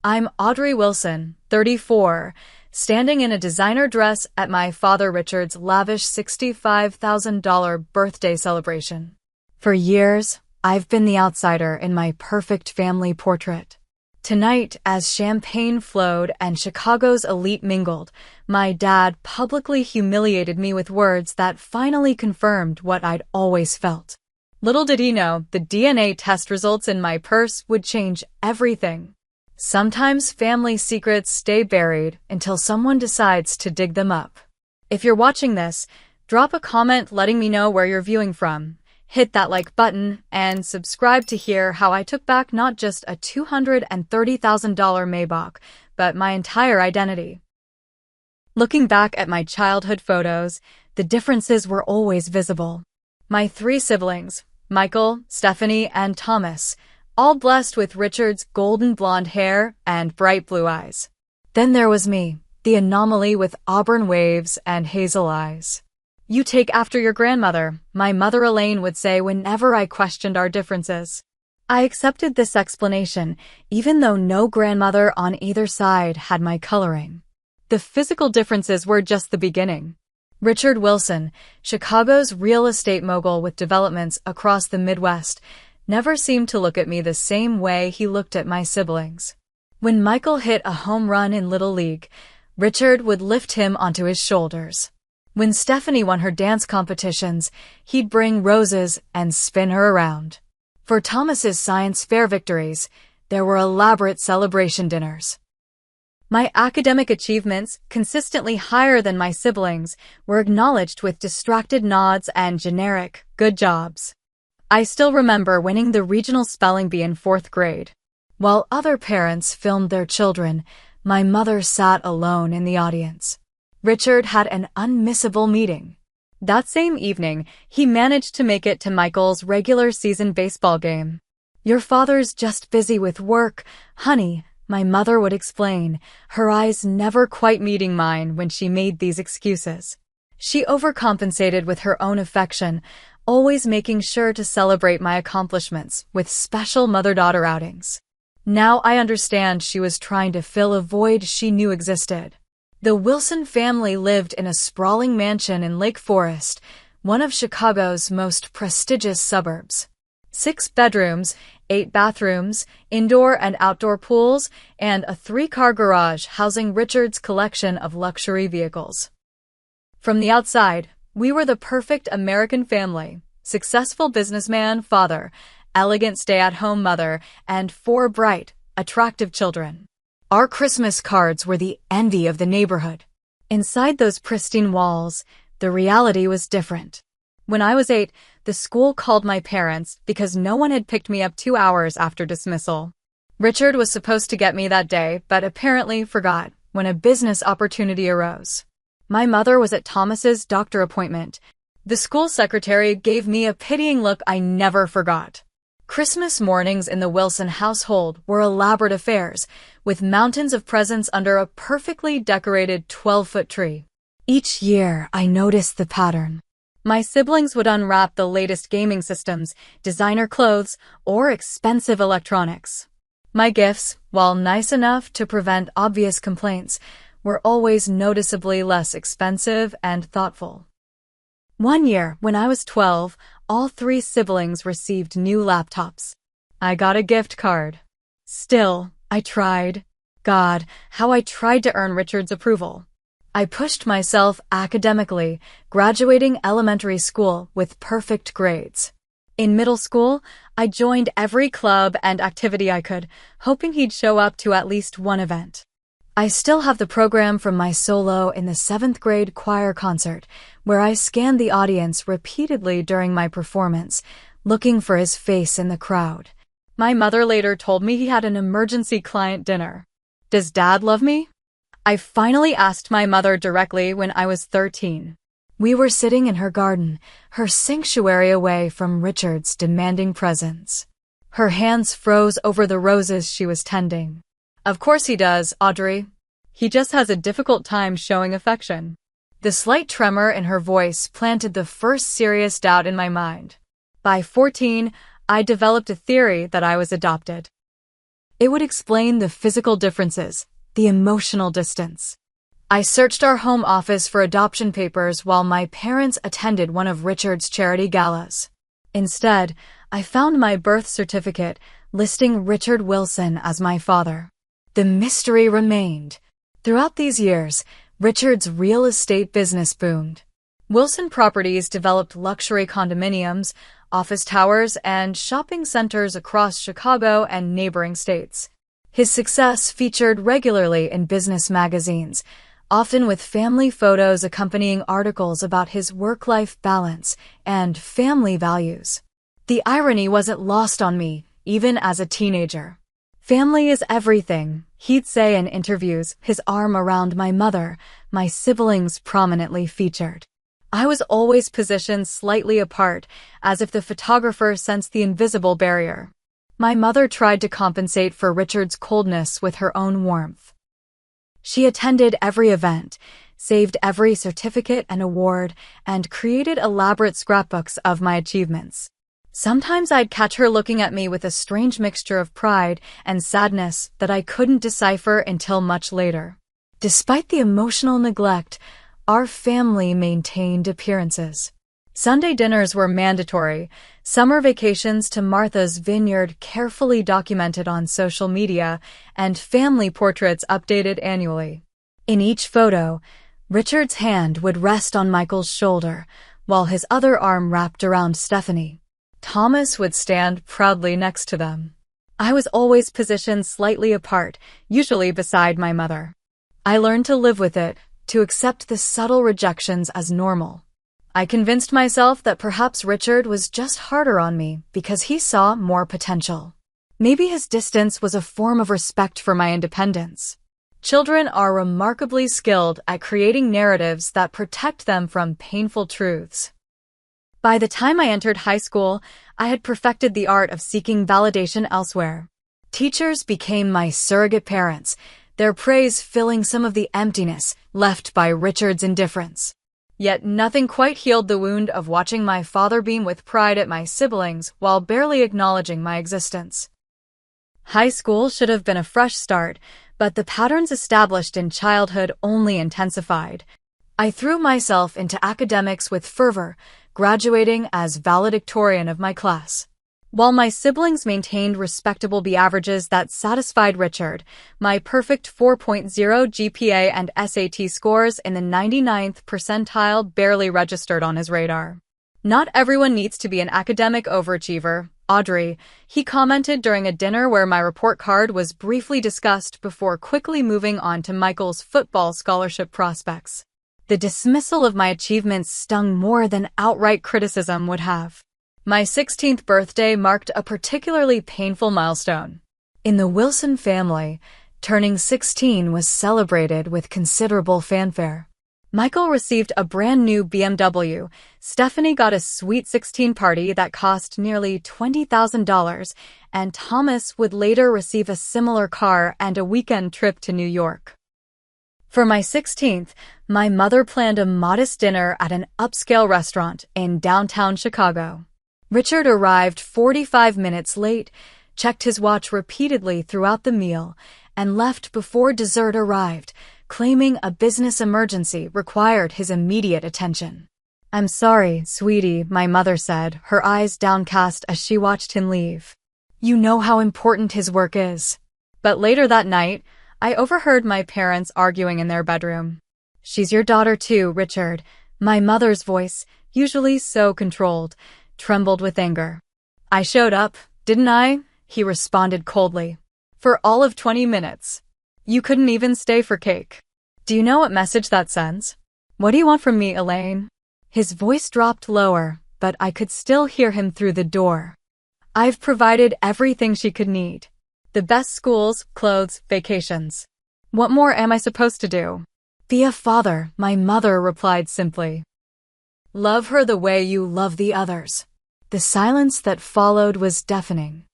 I'm Audrey Wilson, 34, standing in a designer dress at my father Richard's lavish $65,000 birthday celebration. For years, I've been the outsider in my perfect family portrait. Tonight, as champagne flowed and Chicago's elite mingled, my dad publicly humiliated me with words that finally confirmed what I'd always felt. Little did he know, the DNA test results in my purse would change everything. Sometimes family secrets stay buried until someone decides to dig them up. If you're watching this, drop a comment letting me know where you're viewing from. Hit that like button and subscribe to hear how I took back not just a $230,000 Maybach, but my entire identity. Looking back at my childhood photos, the differences were always visible. My three siblings, Michael, Stephanie, and Thomas, all blessed with Richard's golden blonde hair and bright blue eyes. Then there was me, the anomaly with auburn waves and hazel eyes. "You take after your grandmother," my mother Elaine would say whenever I questioned our differences. I accepted this explanation, even though no grandmother on either side had my coloring. The physical differences were just the beginning. Richard Wilson, Chicago's real estate mogul with developments across the Midwest, never seemed to look at me the same way he looked at my siblings. When Michael hit a home run in Little League, Richard would lift him onto his shoulders. When Stephanie won her dance competitions, he'd bring roses and spin her around. For Thomas's science fair victories, there were elaborate celebration dinners. My academic achievements, consistently higher than my siblings, were acknowledged with distracted nods and generic good jobs. I still remember winning the regional spelling bee in 4th grade. While other parents filmed their children, my mother sat alone in the audience. Richard had an unmissable meeting. That same evening, he managed to make it to Michael's regular season baseball game. "Your father's just busy with work, honey," my mother would explain, her eyes never quite meeting mine when she made these excuses. She overcompensated with her own affection, always making sure to celebrate my accomplishments with special mother-daughter outings. Now I understand she was trying to fill a void she knew existed. The Wilson family lived in a sprawling mansion in Lake Forest, one of Chicago's most prestigious suburbs. 6 bedrooms, 8 bathrooms, indoor and outdoor pools, and a 3-car garage housing Richard's collection of luxury vehicles. From the outside, we were the perfect American family: successful businessman father, elegant stay-at-home mother, and 4 bright, attractive children. Our Christmas cards were the envy of the neighborhood. Inside those pristine walls, the reality was different. When I was 8, the school called my parents because no one had picked me up 2 hours after dismissal. Richard was supposed to get me that day, but apparently forgot when a business opportunity arose. My mother was at Thomas's doctor appointment. The school secretary gave me a pitying look I never forgot. Christmas mornings in the Wilson household were elaborate affairs, with mountains of presents under a perfectly decorated 12-foot tree. Each year, I noticed the pattern. My siblings would unwrap the latest gaming systems, designer clothes, or expensive electronics. My gifts, while nice enough to prevent obvious complaints, were always noticeably less expensive and thoughtful. One year, when I was 12, all 3 siblings received new laptops. I got a gift card. Still, I tried. God, how I tried to earn Richard's approval. I pushed myself academically, graduating elementary school with perfect grades. In middle school, I joined every club and activity I could, hoping he'd show up to at least one event. I still have the program from my solo in the 7th grade choir concert, where I scanned the audience repeatedly during my performance, looking for his face in the crowd. My mother later told me he had an emergency client dinner. Does Dad love me? I finally asked my mother directly when I was 13. We were sitting in her garden, her sanctuary away from Richard's demanding presence. Her hands froze over the roses she was tending. "Of course he does, Audrey. He just has a difficult time showing affection." The slight tremor in her voice planted the first serious doubt in my mind. By 14, I developed a theory that I was adopted. It would explain the physical differences, the emotional distance. I searched our home office for adoption papers while my parents attended one of Richard's charity galas. Instead, I found my birth certificate listing Richard Wilson as my father. The mystery remained. Throughout these years, Richard's real estate business boomed. Wilson Properties developed luxury condominiums, office towers, and shopping centers across Chicago and neighboring states. His success featured regularly in business magazines, often with family photos accompanying articles about his work-life balance and family values. The irony wasn't lost on me, even as a teenager. Family is everything, he'd say in interviews, his arm around my mother, my siblings prominently featured. I was always positioned slightly apart, as if the photographer sensed the invisible barrier. My mother tried to compensate for Richard's coldness with her own warmth. She attended every event, saved every certificate and award, and created elaborate scrapbooks of my achievements. Sometimes I'd catch her looking at me with a strange mixture of pride and sadness that I couldn't decipher until much later. Despite the emotional neglect, our family maintained appearances. Sunday dinners were mandatory, summer vacations to Martha's Vineyard carefully documented on social media, and family portraits updated annually. In each photo, Richard's hand would rest on Michael's shoulder, while his other arm wrapped around Stephanie. Thomas would stand proudly next to them. I was always positioned slightly apart, usually beside my mother. I learned to live with it, to accept the subtle rejections as normal. I convinced myself that perhaps Richard was just harder on me because he saw more potential. Maybe his distance was a form of respect for my independence. Children are remarkably skilled at creating narratives that protect them from painful truths. By the time I entered high school, I had perfected the art of seeking validation elsewhere. Teachers became my surrogate parents, their praise filling some of the emptiness left by Richard's indifference. Yet nothing quite healed the wound of watching my father beam with pride at my siblings while barely acknowledging my existence. High school should have been a fresh start, but the patterns established in childhood only intensified. I threw myself into academics with fervor, graduating as valedictorian of my class. While my siblings maintained respectable B averages that satisfied Richard, my perfect 4.0 GPA and SAT scores in the 99th percentile barely registered on his radar. Not everyone needs to be an academic overachiever, Audrey, he commented during a dinner where my report card was briefly discussed before quickly moving on to Michael's football scholarship prospects. The dismissal of my achievements stung more than outright criticism would have. My 16th birthday marked a particularly painful milestone. In the Wilson family, turning 16 was celebrated with considerable fanfare. Michael received a brand new BMW, Stephanie got a sweet 16 party that cost nearly $20,000, and Thomas would later receive a similar car and a weekend trip to New York. For my 16th, my mother planned a modest dinner at an upscale restaurant in downtown Chicago. Richard arrived 45 minutes late, checked his watch repeatedly throughout the meal, and left before dessert arrived, claiming a business emergency required his immediate attention. "I'm sorry, sweetie," my mother said, her eyes downcast as she watched him leave. "You know how important his work is." But later that night, I overheard my parents arguing in their bedroom. "She's your daughter too, Richard." My mother's voice, usually so controlled, trembled with anger. "I showed up, didn't I?" he responded coldly. "For all of 20 minutes. You couldn't even stay for cake. Do you know what message that sends? What do you want from me, Elaine?" His voice dropped lower, but I could still hear him through the door. "I've provided everything she could need. The best schools, clothes, vacations. What more am I supposed to do?" "Be a father," my mother replied simply. "Love her the way you love the others." The silence that followed was deafening.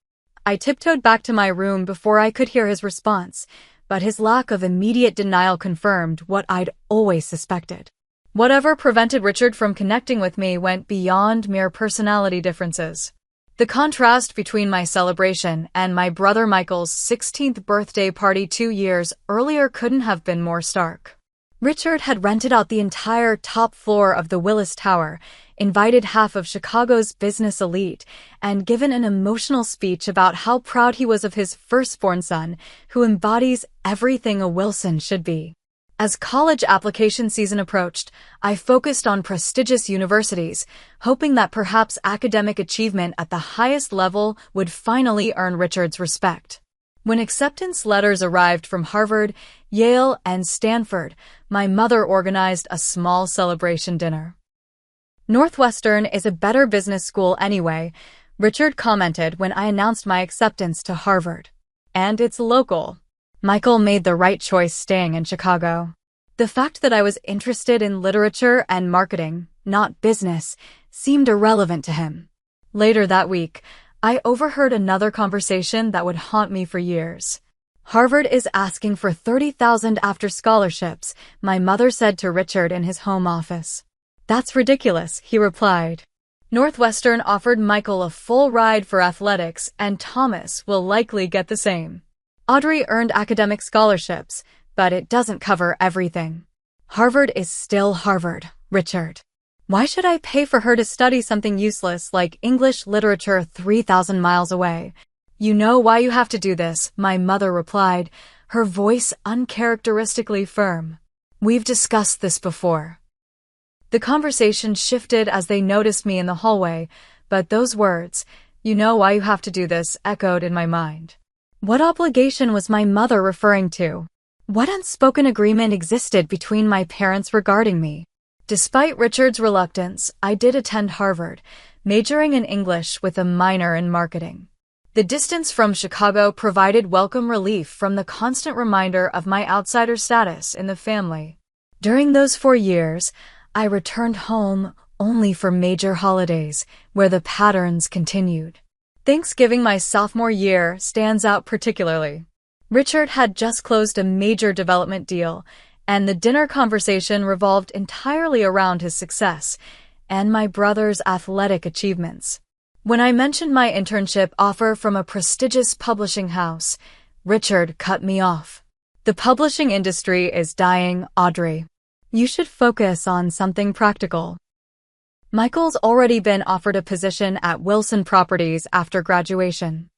I tiptoed back to my room before I could hear his response, but his lack of immediate denial confirmed what I'd always suspected. Whatever prevented Richard from connecting with me went beyond mere personality differences. The contrast between my celebration and my brother Michael's 16th birthday party 2 years earlier couldn't have been more stark. Richard had rented out the entire top floor of the Willis Tower, invited half of Chicago's business elite, and given an emotional speech about how proud he was of his firstborn son, who embodies everything a Wilson should be. As college application season approached, I focused on prestigious universities, hoping that perhaps academic achievement at the highest level would finally earn Richard's respect. When acceptance letters arrived from Harvard, Yale, and Stanford, my mother organized a small celebration dinner. Northwestern is a better business school anyway, Richard commented when I announced my acceptance to Harvard. And it's local. Michael made the right choice staying in Chicago. The fact that I was interested in literature and marketing, not business, seemed irrelevant to him. Later that week, I overheard another conversation that would haunt me for years. Harvard is asking for $30,000 after scholarships, my mother said to Richard in his home office. That's ridiculous, he replied. Northwestern offered Michael a full ride for athletics, and Thomas will likely get the same. Audrey earned academic scholarships, but it doesn't cover everything. Harvard is still Harvard, Richard. Why should I pay for her to study something useless like English literature 3,000 miles away? You know why you have to do this, my mother replied, her voice uncharacteristically firm. We've discussed this before. The conversation shifted as they noticed me in the hallway, but those words, you know why you have to do this, echoed in my mind. What obligation was my mother referring to? What unspoken agreement existed between my parents regarding me? Despite Richard's reluctance, I did attend Harvard, majoring in English with a minor in marketing. The distance from Chicago provided welcome relief from the constant reminder of my outsider status in the family. During those 4 years, I returned home only for major holidays, where the patterns continued. Thanksgiving my sophomore year stands out particularly. Richard had just closed a major development deal, and the dinner conversation revolved entirely around his success and my brother's athletic achievements. When I mentioned my internship offer from a prestigious publishing house, Richard cut me off. The publishing industry is dying, Audrey. You should focus on something practical. Michael's already been offered a position at Wilson Properties after graduation.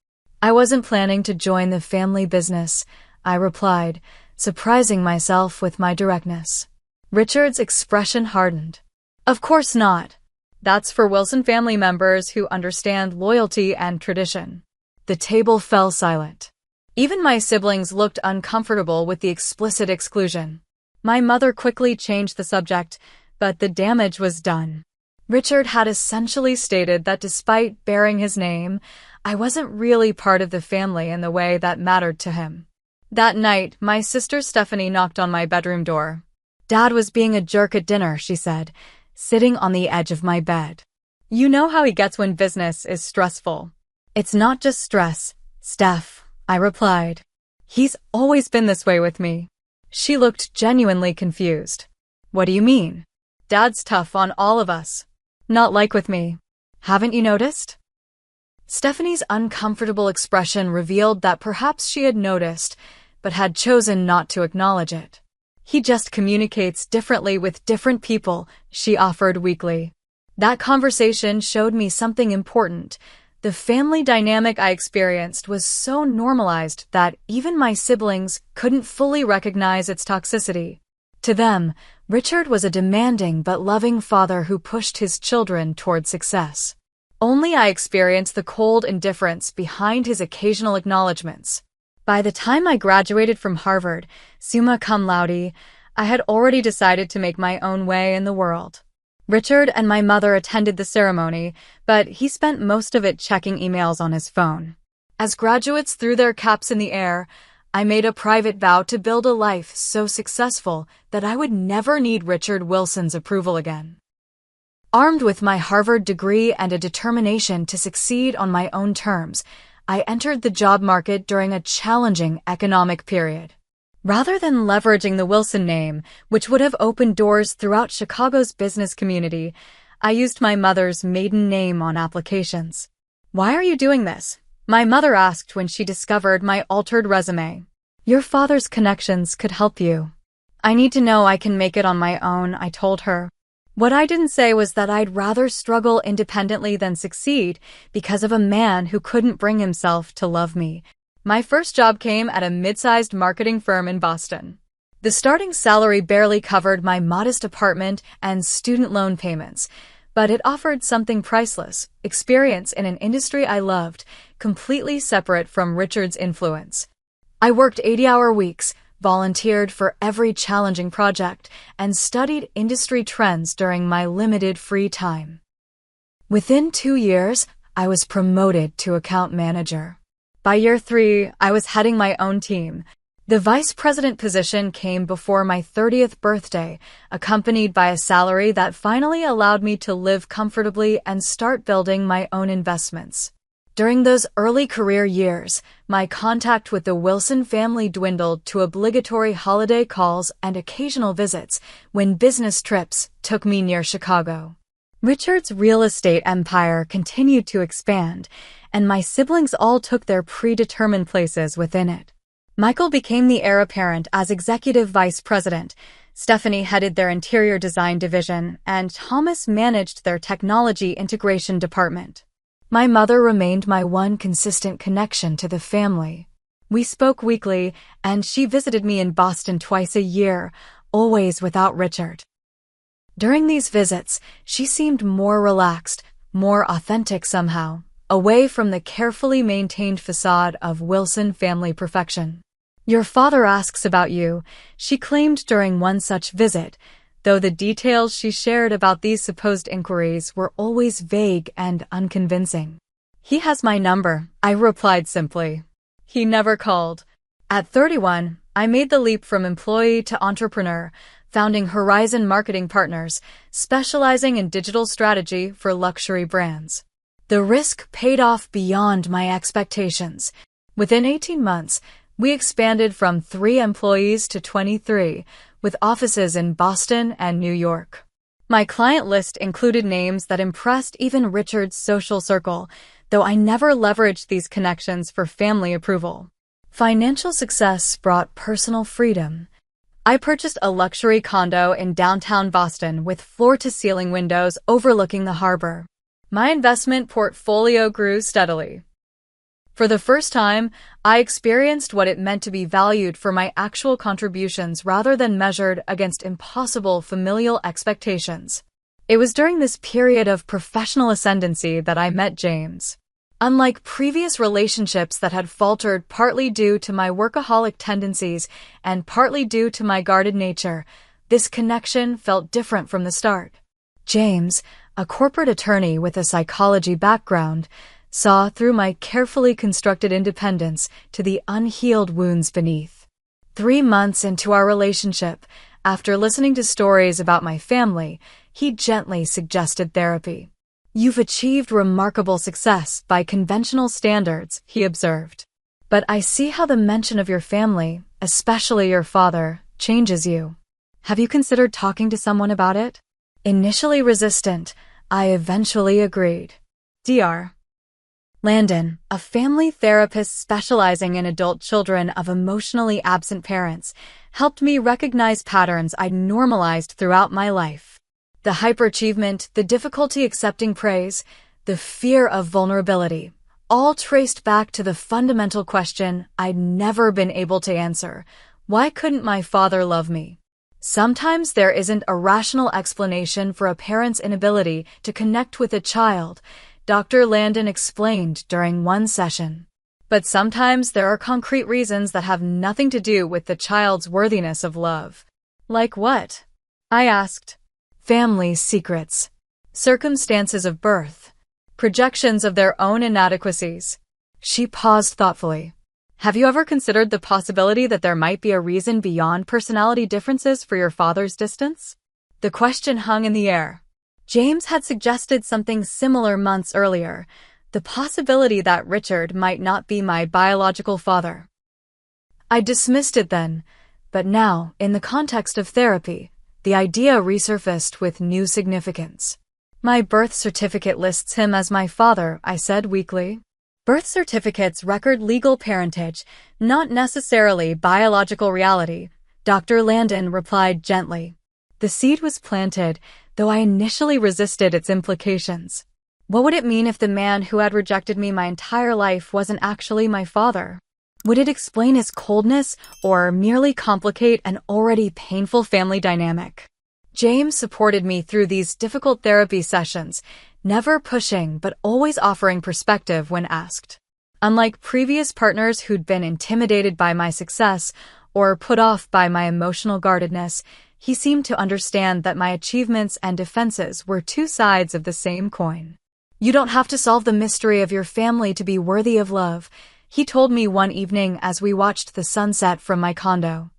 I wasn't planning to join the family business, I replied, surprising myself with my directness. Richard's expression hardened. Of course not. That's for Wilson family members who understand loyalty and tradition. The table fell silent. Even my siblings looked uncomfortable with the explicit exclusion. My mother quickly changed the subject, but the damage was done. Richard had essentially stated that despite bearing his name, I wasn't really part of the family in the way that mattered to him. That night, my sister Stephanie knocked on my bedroom door. Dad was being a jerk at dinner, she said, sitting on the edge of my bed. You know how he gets when business is stressful. It's not just stress, Steph, I replied. He's always been this way with me. She looked genuinely confused. What do you mean? Dad's tough on all of us. Not like with me. Haven't you noticed? Stephanie's uncomfortable expression revealed that perhaps she had noticed, but had chosen not to acknowledge it. He just communicates differently with different people, she offered weakly. That conversation showed me something important. The family dynamic I experienced was so normalized that even my siblings couldn't fully recognize its toxicity. To them, Richard was a demanding but loving father who pushed his children toward success. Only I experienced the cold indifference behind his occasional acknowledgments. By the time I graduated from Harvard, summa cum laude, I had already decided to make my own way in the world. Richard and my mother attended the ceremony, but he spent most of it checking emails on his phone. As graduates threw their caps in the air, I made a private vow to build a life so successful that I would never need Richard Wilson's approval again. Armed with my Harvard degree and a determination to succeed on my own terms, I entered the job market during a challenging economic period. Rather than leveraging the Wilson name, which would have opened doors throughout Chicago's business community, I used my mother's maiden name on applications. "Why are you doing this?" my mother asked when she discovered my altered resume. "Your father's connections could help you." "I need to know I can make it on my own," I told her. What I didn't say was that I'd rather struggle independently than succeed because of a man who couldn't bring himself to love me. My first job came at a mid-sized marketing firm in Boston. The starting salary barely covered my modest apartment and student loan payments, but it offered something priceless: experience in an industry I loved, completely separate from Richard's influence. I worked 80-hour weeks, volunteered for every challenging project, and studied industry trends during my limited free time. Within 2 years, I was promoted to account manager. By year 3, I was heading my own team. The vice president position came before my 30th birthday, accompanied by a salary that finally allowed me to live comfortably and start building my own investments. During those early career years, my contact with the Wilson family dwindled to obligatory holiday calls and occasional visits when business trips took me near Chicago. Richard's real estate empire continued to expand, and my siblings all took their predetermined places within it. Michael became the heir apparent as executive vice president, Stephanie headed their interior design division, and Thomas managed their technology integration department. My mother remained my one consistent connection to the family. We spoke weekly, and she visited me in Boston twice a year, always without Richard. During these visits, she seemed more relaxed, more authentic somehow, away from the carefully maintained facade of Wilson family perfection. "Your father asks about you," she claimed during one such visit, though the details she shared about these supposed inquiries were always vague and unconvincing. "He has my number," I replied simply. He never called. At 31, I made the leap from employee to entrepreneur, founding Horizon Marketing Partners, specializing in digital strategy for luxury brands. The risk paid off beyond my expectations. Within 18 months, we expanded from 3 employees to 23, with offices in Boston and New York. My client list included names that impressed even Richard's social circle, though I never leveraged these connections for family approval. Financial success brought personal freedom. I purchased a luxury condo in downtown Boston with floor-to-ceiling windows overlooking the harbor. My investment portfolio grew steadily. For the first time, I experienced what it meant to be valued for my actual contributions rather than measured against impossible familial expectations. It was during this period of professional ascendancy that I met James. Unlike previous relationships that had faltered partly due to my workaholic tendencies and partly due to my guarded nature, this connection felt different from the start. James, a corporate attorney with a psychology background, saw through my carefully constructed independence to the unhealed wounds beneath. 3 months into our relationship, after listening to stories about my family, he gently suggested therapy. "You've achieved remarkable success by conventional standards," he observed. "But I see how the mention of your family, especially your father, changes you. Have you considered talking to someone about it?" Initially resistant, I eventually agreed. Dr. Landon, a family therapist specializing in adult children of emotionally absent parents, helped me recognize patterns I'd normalized throughout my life. The hyperachievement, the difficulty accepting praise, the fear of vulnerability, all traced back to the fundamental question I'd never been able to answer: why couldn't my father love me? Sometimes there isn't a rational explanation for a parent's inability to connect with a child, Dr. Landon explained during one session. But sometimes there are concrete reasons that have nothing to do with the child's worthiness of love. Like what? I asked. Family secrets, circumstances of birth, projections of their own inadequacies. She paused thoughtfully. Have you ever considered the possibility that there might be a reason beyond personality differences for your father's distance? The question hung in the air. James had suggested something similar months earlier, the possibility that Richard might not be my biological father. I dismissed it then, but now, in the context of therapy, the idea resurfaced with new significance. My birth certificate lists him as my father, I said weakly. Birth certificates record legal parentage, not necessarily biological reality, Dr. Landon replied gently. The seed was planted, though I initially resisted its implications. What would it mean if the man who had rejected me my entire life wasn't actually my father? Would it explain his coldness or merely complicate an already painful family dynamic? James supported me through these difficult therapy sessions, never pushing but always offering perspective when asked. Unlike previous partners who'd been intimidated by my success or put off by my emotional guardedness, he seemed to understand that my achievements and defenses were two sides of the same coin. You don't have to solve the mystery of your family to be worthy of love, he told me one evening as we watched the sunset from my condo.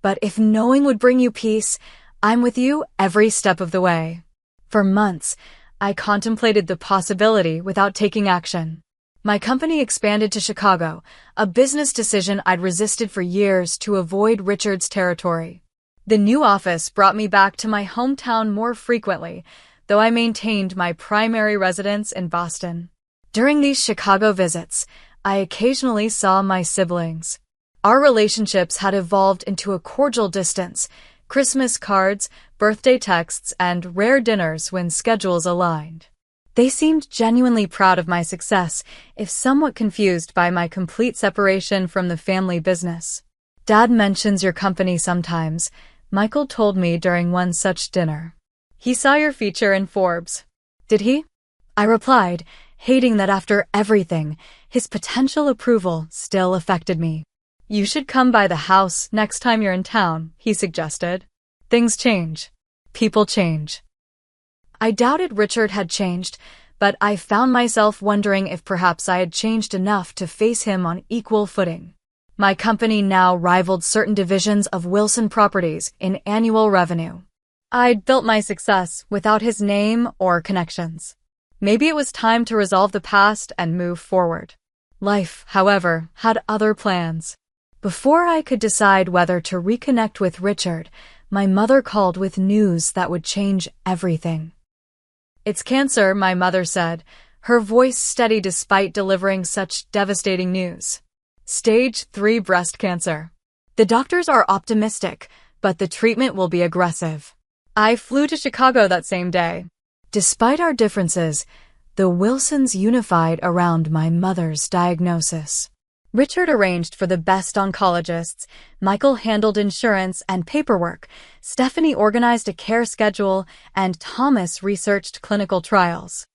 But if knowing would bring you peace, I'm with you every step of the way. For months, I contemplated the possibility without taking action. My company expanded to Chicago, a business decision I'd resisted for years to avoid Richard's territory. The new office brought me back to my hometown more frequently, though I maintained my primary residence in Boston. During these Chicago visits, I occasionally saw my siblings. Our relationships had evolved into a cordial distance, Christmas cards, birthday texts, and rare dinners when schedules aligned. They seemed genuinely proud of my success, if somewhat confused by my complete separation from the family business. Dad mentions your company sometimes, Michael told me during one such dinner. He saw your feature in Forbes. Did he? I replied, hating that after everything, his potential approval still affected me. You should come by the house next time you're in town, he suggested. Things change. People change. I doubted Richard had changed, but I found myself wondering if perhaps I had changed enough to face him on equal footing. My company now rivaled certain divisions of Wilson Properties in annual revenue. I'd built my success without his name or connections. Maybe it was time to resolve the past and move forward. Life, however, had other plans. Before I could decide whether to reconnect with Richard, my mother called with news that would change everything. It's cancer, my mother said, her voice steady despite delivering such devastating news. Stage 3 breast cancer. The doctors are optimistic, but the treatment will be aggressive. I flew to Chicago that same day. Despite our differences, the Wilsons unified around my mother's diagnosis. Richard arranged for the best oncologists, Michael handled insurance and paperwork, Stephanie organized a care schedule, and Thomas researched clinical trials.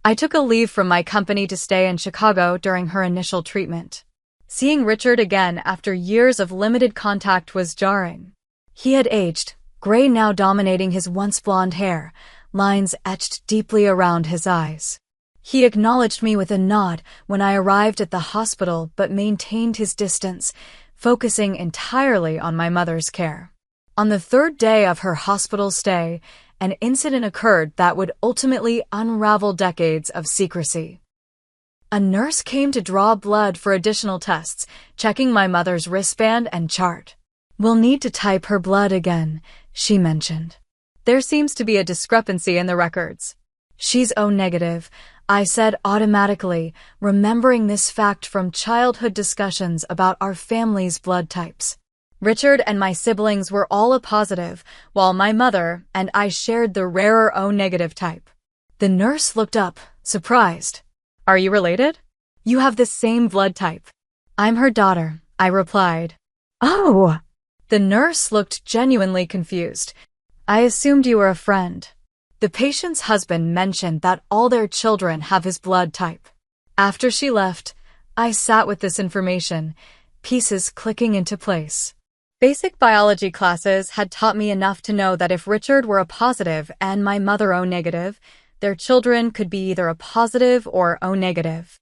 I took a leave from my company to stay in Chicago during her initial treatment. Seeing Richard again after years of limited contact was jarring. He had aged, gray now dominating his once blonde hair, lines etched deeply around his eyes. He acknowledged me with a nod when I arrived at the hospital but maintained his distance, focusing entirely on my mother's care. On the third day of her hospital stay, an incident occurred that would ultimately unravel decades of secrecy. A nurse came to draw blood for additional tests, checking my mother's wristband and chart. We'll need to type her blood again, she mentioned. There seems to be a discrepancy in the records. She's O negative, I said automatically, remembering this fact from childhood discussions about our family's blood types. Richard and my siblings were all O positive, while my mother and I shared the rarer O negative type. The nurse looked up, surprised. Are you related? You have the same blood type. I'm her daughter, I replied. Oh! The nurse looked genuinely confused. I assumed you were a friend. The patient's husband mentioned that all their children have his blood type. After she left, I sat with this information, pieces clicking into place. Basic biology classes had taught me enough to know that if Richard were a positive and my mother O negative, their children could be either a positive or O negative.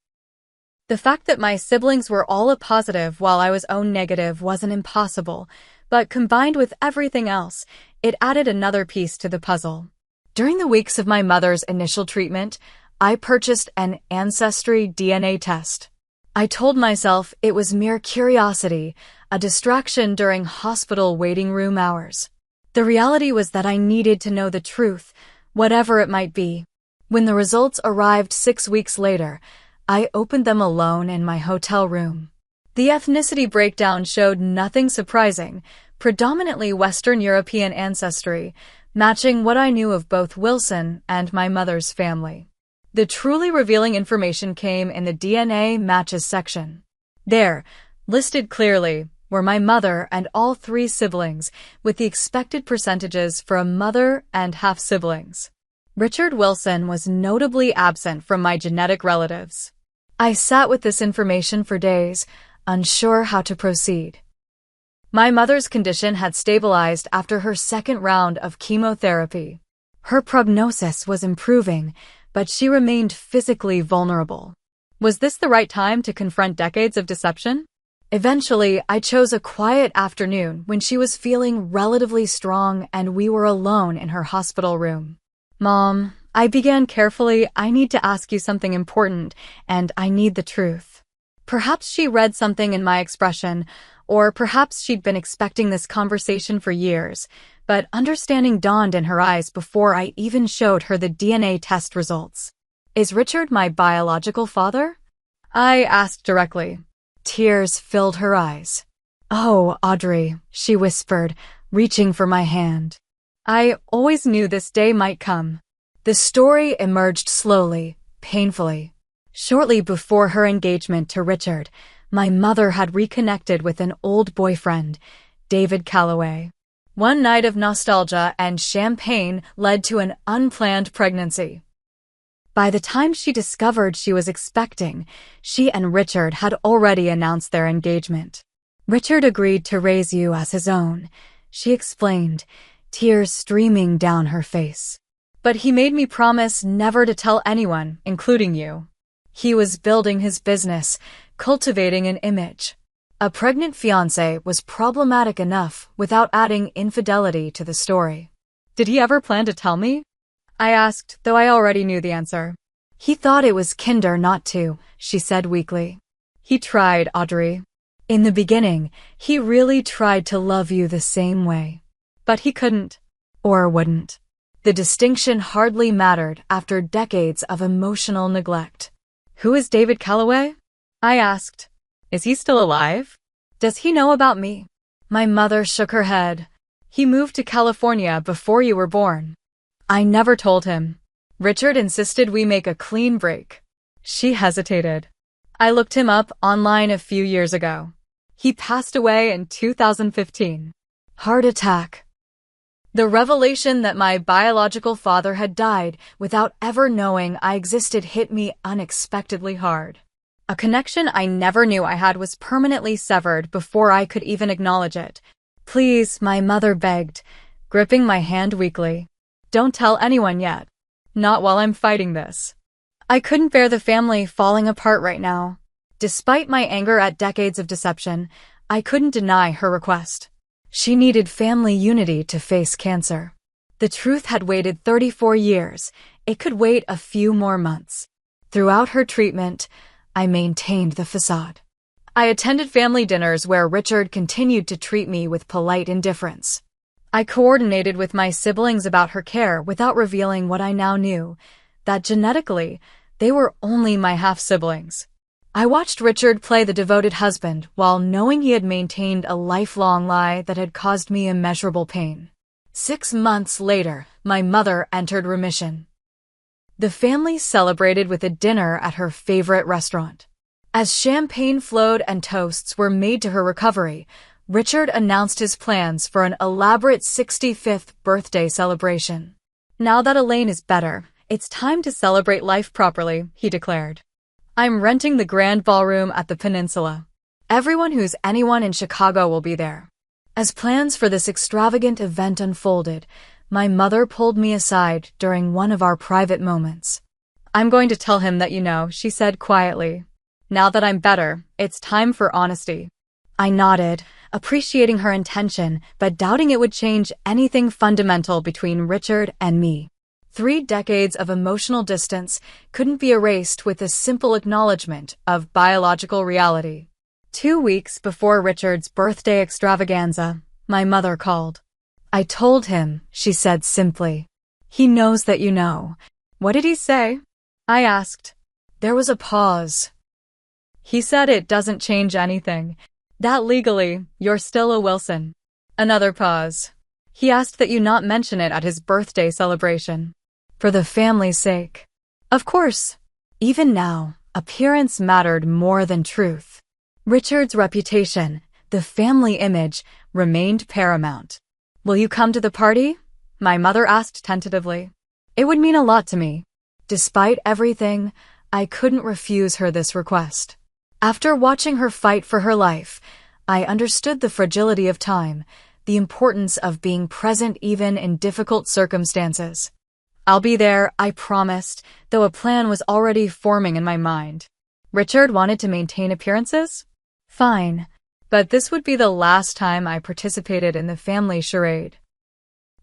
The fact that my siblings were all O positive while I was O negative wasn't impossible, but combined with everything else, it added another piece to the puzzle. During the weeks of my mother's initial treatment, I purchased an ancestry DNA test. I told myself it was mere curiosity, a distraction during hospital waiting room hours. The reality was that I needed to know the truth, whatever it might be. When the results arrived 6 weeks later, I opened them alone in my hotel room. The ethnicity breakdown showed nothing surprising, predominantly Western European ancestry, matching what I knew of both Wilson and my mother's family. The truly revealing information came in the DNA matches section. There, listed clearly, were my mother and all 3 siblings, with the expected percentages for a mother and half-siblings. Richard Wilson was notably absent from my genetic relatives. I sat with this information for days, unsure how to proceed. My mother's condition had stabilized after her 2nd round of chemotherapy. Her prognosis was improving, but she remained physically vulnerable. Was this the right time to confront decades of deception? Eventually, I chose a quiet afternoon when she was feeling relatively strong and we were alone in her hospital room. "Mom," I began carefully, "I need to ask you something important, and I need the truth." Perhaps she read something in my expression, or perhaps she'd been expecting this conversation for years, but understanding dawned in her eyes before I even showed her the DNA test results. "Is Richard my biological father?" I asked directly. Tears filled her eyes. "Oh, Audrey," she whispered, reaching for my hand. I always knew this day might come. The story emerged slowly, painfully. Shortly before her engagement to Richard, my mother had reconnected with an old boyfriend, David Calloway. One night of nostalgia and champagne led to an unplanned pregnancy. By the time she discovered she was expecting, she and Richard had already announced their engagement. "Richard agreed to raise you as his own," she explained, tears streaming down her face. "But he made me promise never to tell anyone, including you. He was building his business, cultivating an image. A pregnant fiancé was problematic enough without adding infidelity to the story." "Did he ever plan to tell me?" I asked, though I already knew the answer. "He thought it was kinder not to," she said weakly. "He tried, Audrey. In the beginning, he really tried to love you the same way. But he couldn't. Or wouldn't." The distinction hardly mattered after decades of emotional neglect. "Who is David Calloway?" I asked. "Is he still alive? Does he know about me?" My mother shook her head. "He moved to California before you were born. I never told him. Richard insisted we make a clean break." She hesitated. "I looked him up online a few years ago. He passed away in 2015. Heart attack." The revelation that my biological father had died without ever knowing I existed hit me unexpectedly hard. A connection I never knew I had was permanently severed before I could even acknowledge it. "Please," my mother begged, gripping my hand weakly. "Don't tell anyone yet. Not while I'm fighting this." I couldn't bear the family falling apart right now. Despite my anger at decades of deception, I couldn't deny her request. She needed family unity to face cancer. The truth had waited 34 years. It could wait a few more months. Throughout her treatment, I maintained the facade. I attended family dinners where Richard continued to treat me with polite indifference. I coordinated with my siblings about her care without revealing what I now knew, that genetically, they were only my half-siblings. I watched Richard play the devoted husband while knowing he had maintained a lifelong lie that had caused me immeasurable pain. 6 months later, my mother entered remission. The family celebrated with a dinner at her favorite restaurant. As champagne flowed and toasts were made to her recovery, Richard announced his plans for an elaborate 65th birthday celebration. "Now that Elaine is better, it's time to celebrate life properly," he declared. "I'm renting the grand ballroom at the Peninsula. Everyone who's anyone in Chicago will be there." As plans for this extravagant event unfolded, my mother pulled me aside during one of our private moments. "I'm going to tell him that you know," she said quietly. "Now that I'm better, it's time for honesty." I nodded, appreciating her intention, but doubting it would change anything fundamental between Richard and me. 3 decades of emotional distance couldn't be erased with a simple acknowledgement of biological reality. 2 weeks before Richard's birthday extravaganza, my mother called. "I told him," she said simply. He knows that you know. What did he say? I asked. There was a pause. He said it doesn't change anything. That legally, you're still a Wilson. Another pause. He asked that you not mention it at his birthday celebration. For the family's sake. Of course. Even now, appearance mattered more than truth. Richard's reputation, the family image, remained paramount. Will you come to the party? My mother asked tentatively. It would mean a lot to me. Despite everything, I couldn't refuse her this request. After watching her fight for her life, I understood the fragility of time, the importance of being present even in difficult circumstances. I'll be there, I promised, though a plan was already forming in my mind. Richard wanted to maintain appearances? Fine, but this would be the last time I participated in the family charade.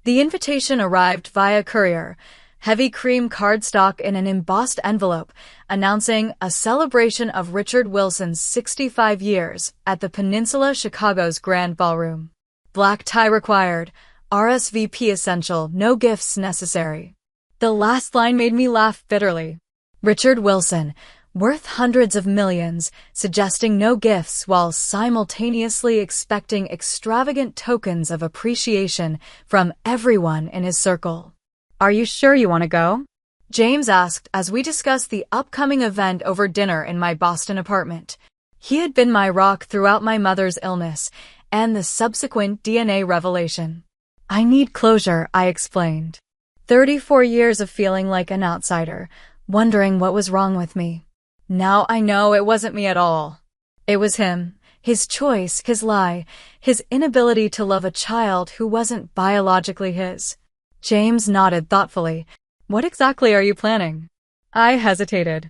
The invitation arrived via courier, heavy cream cardstock in an embossed envelope, announcing a celebration of Richard Wilson's 65 years at the Peninsula Chicago's Grand Ballroom. Black tie required, RSVP essential, no gifts necessary. The last line made me laugh bitterly. Richard Wilson, worth hundreds of millions, suggesting no gifts while simultaneously expecting extravagant tokens of appreciation from everyone in his circle. Are you sure you want to go? James asked as we discussed the upcoming event over dinner in my Boston apartment. He had been my rock throughout my mother's illness and the subsequent DNA revelation. I need closure, I explained. 34 years of feeling like an outsider, wondering what was wrong with me. Now I know it wasn't me at all. It was him, his choice, his lie, his inability to love a child who wasn't biologically his. James nodded thoughtfully. What exactly are you planning? I hesitated.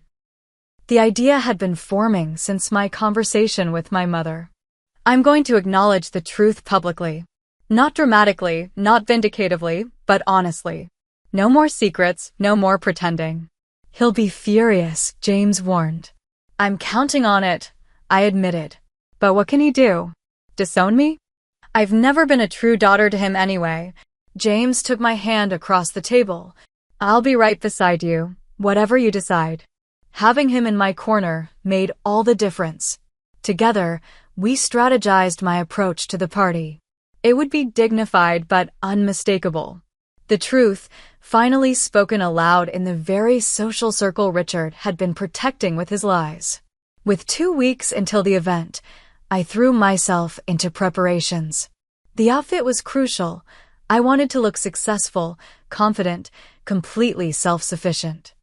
The idea had been forming since my conversation with my mother. I'm going to acknowledge the truth publicly. Not dramatically, not vindicatively, but honestly. No more secrets, no more pretending. He'll be furious, James warned. I'm counting on it, I admitted. But what can he do? Disown me? I've never been a true daughter to him anyway. James took my hand across the table. I'll be right beside you, whatever you decide. Having him in my corner made all the difference. Together, we strategized my approach to the party. It would be dignified but unmistakable. The truth, finally spoken aloud in the very social circle Richard had been protecting with his lies. With 2 weeks until the event, I threw myself into preparations. The outfit was crucial. I wanted to look successful, confident, completely self-sufficient.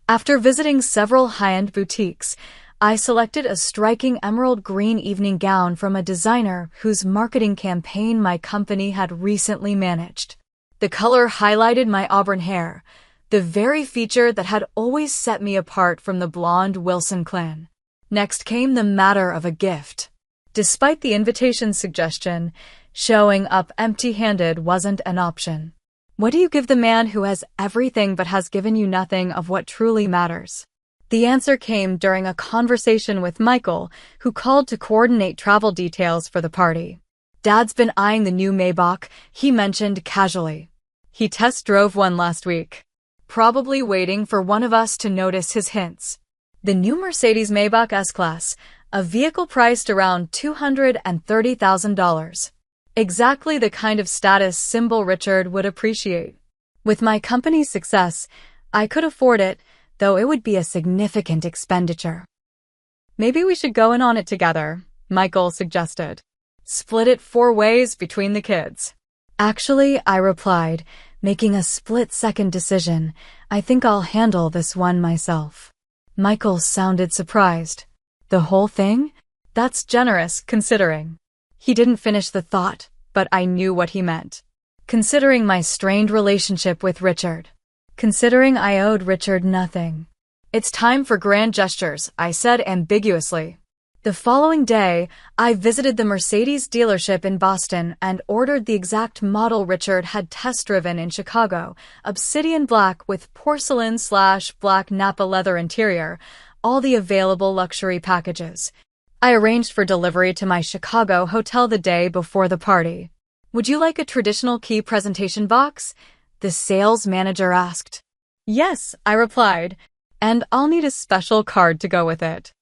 After visiting several high-end boutiques, I selected a striking emerald green evening gown from a designer whose marketing campaign my company had recently managed. The color highlighted my auburn hair, the very feature that had always set me apart from the blonde Wilson clan. Next came the matter of a gift. Despite the invitation suggestion, showing up empty-handed wasn't an option. What do you give the man who has everything but has given you nothing of what truly matters? The answer came during a conversation with Michael, who called to coordinate travel details for the party. Dad's been eyeing the new Maybach, he mentioned casually. He test drove one last week. Probably waiting for one of us to notice his hints. The new Mercedes Maybach S-Class, a vehicle priced around $230,000. Exactly the kind of status symbol Richard would appreciate. With my company's success, I could afford it, though it would be a significant expenditure. Maybe we should go in on it together, Michael suggested. Split it 4 ways between the kids. Actually, I replied, making a split-second decision. I think I'll handle this one myself. Michael sounded surprised. The whole thing? That's generous, considering. He didn't finish the thought, but I knew what he meant. Considering my strained relationship with Richard. Considering I owed Richard nothing. It's time for grand gestures, I said ambiguously. The following day, I visited the Mercedes dealership in Boston and ordered the exact model Richard had test-driven in Chicago, obsidian black with porcelain/black Napa leather interior, all the available luxury packages. I arranged for delivery to my Chicago hotel the day before the party. Would you like a traditional key presentation box? the sales manager asked. Yes, I replied, and I'll need a special card to go with it.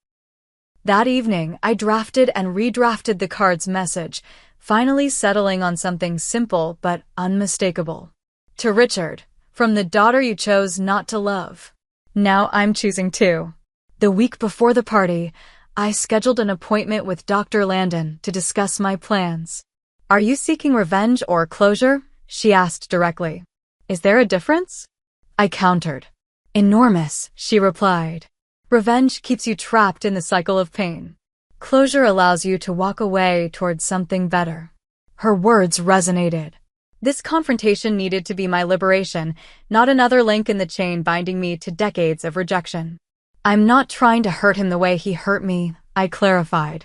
That evening, I drafted and redrafted the card's message, finally settling on something simple but unmistakable. To Richard, from the daughter you chose not to love. Now I'm choosing to. The week before the party, I scheduled an appointment with Dr. Landon to discuss my plans. Are you seeking revenge or closure? She asked directly. Is there a difference? I countered. Enormous, she replied. Revenge keeps you trapped in the cycle of pain. Closure allows you to walk away towards something better. Her words resonated. This confrontation needed to be my liberation, not another link in the chain binding me to decades of rejection. I'm not trying to hurt him the way he hurt me, I clarified.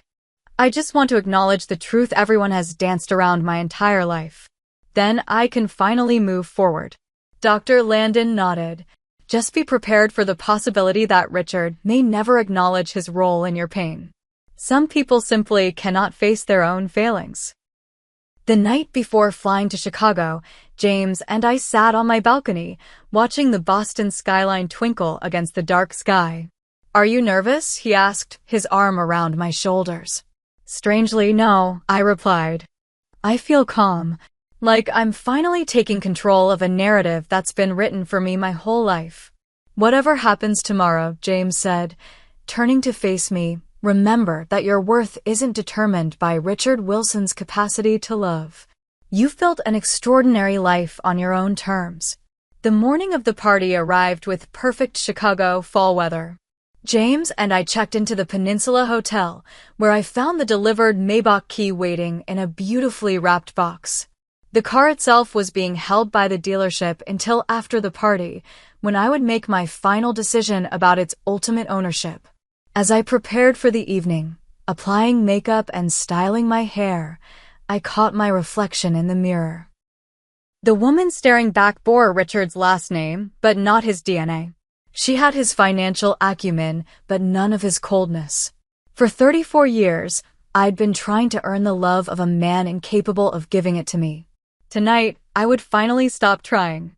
I just want to acknowledge the truth everyone has danced around my entire life. Then I can finally move forward. Dr. Landon nodded. Just be prepared for the possibility that Richard may never acknowledge his role in your pain. Some people simply cannot face their own failings. The night before flying to Chicago, James and I sat on my balcony, watching the Boston skyline twinkle against the dark sky. Are you nervous? He asked, his arm around my shoulders. Strangely, no, I replied. I feel calm, like I'm finally taking control of a narrative that's been written for me my whole life. Whatever happens tomorrow, James said, turning to face me, remember that your worth isn't determined by Richard Wilson's capacity to love. You've built an extraordinary life on your own terms. The morning of the party arrived with perfect Chicago fall weather. James and I checked into the Peninsula Hotel, where I found the delivered Maybach key waiting in a beautifully wrapped box. The car itself was being held by the dealership until after the party, when I would make my final decision about its ultimate ownership. As I prepared for the evening, applying makeup and styling my hair, I caught my reflection in the mirror. The woman staring back bore Richard's last name, but not his DNA. She had his financial acumen, but none of his coldness. For 34 years, I'd been trying to earn the love of a man incapable of giving it to me. Tonight, I would finally stop trying.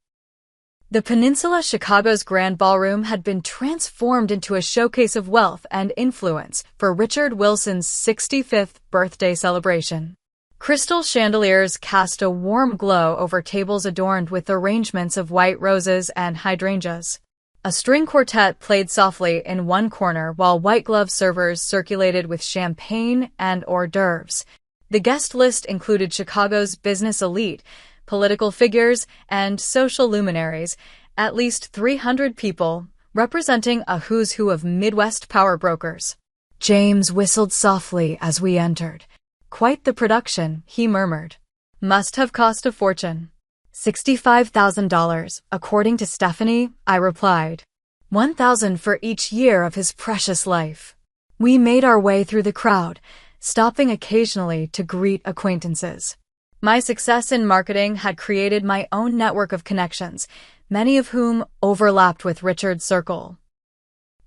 The Peninsula Chicago's Grand Ballroom had been transformed into a showcase of wealth and influence for Richard Wilson's 65th birthday celebration. Crystal chandeliers cast a warm glow over tables adorned with arrangements of white roses and hydrangeas. A string quartet played softly in one corner while white-gloved servers circulated with champagne and hors d'oeuvres. The guest list included Chicago's business elite, political figures, and social luminaries, at least 300 people, representing a who's who of Midwest power brokers. James whistled softly as we entered. Quite the production, he murmured. Must have cost a fortune. $65,000, according to Stephanie, I replied. $1,000 for each year of his precious life. We made our way through the crowd, stopping occasionally to greet acquaintances. My success in marketing had created my own network of connections, many of whom overlapped with Richard's circle.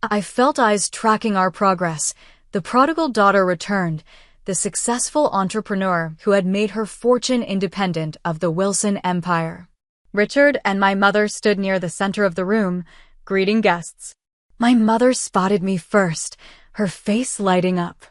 I felt eyes tracking our progress. The prodigal daughter returned, the successful entrepreneur who had made her fortune independent of the Wilson empire. Richard and my mother stood near the center of the room, greeting guests. My mother spotted me first, her face lighting up.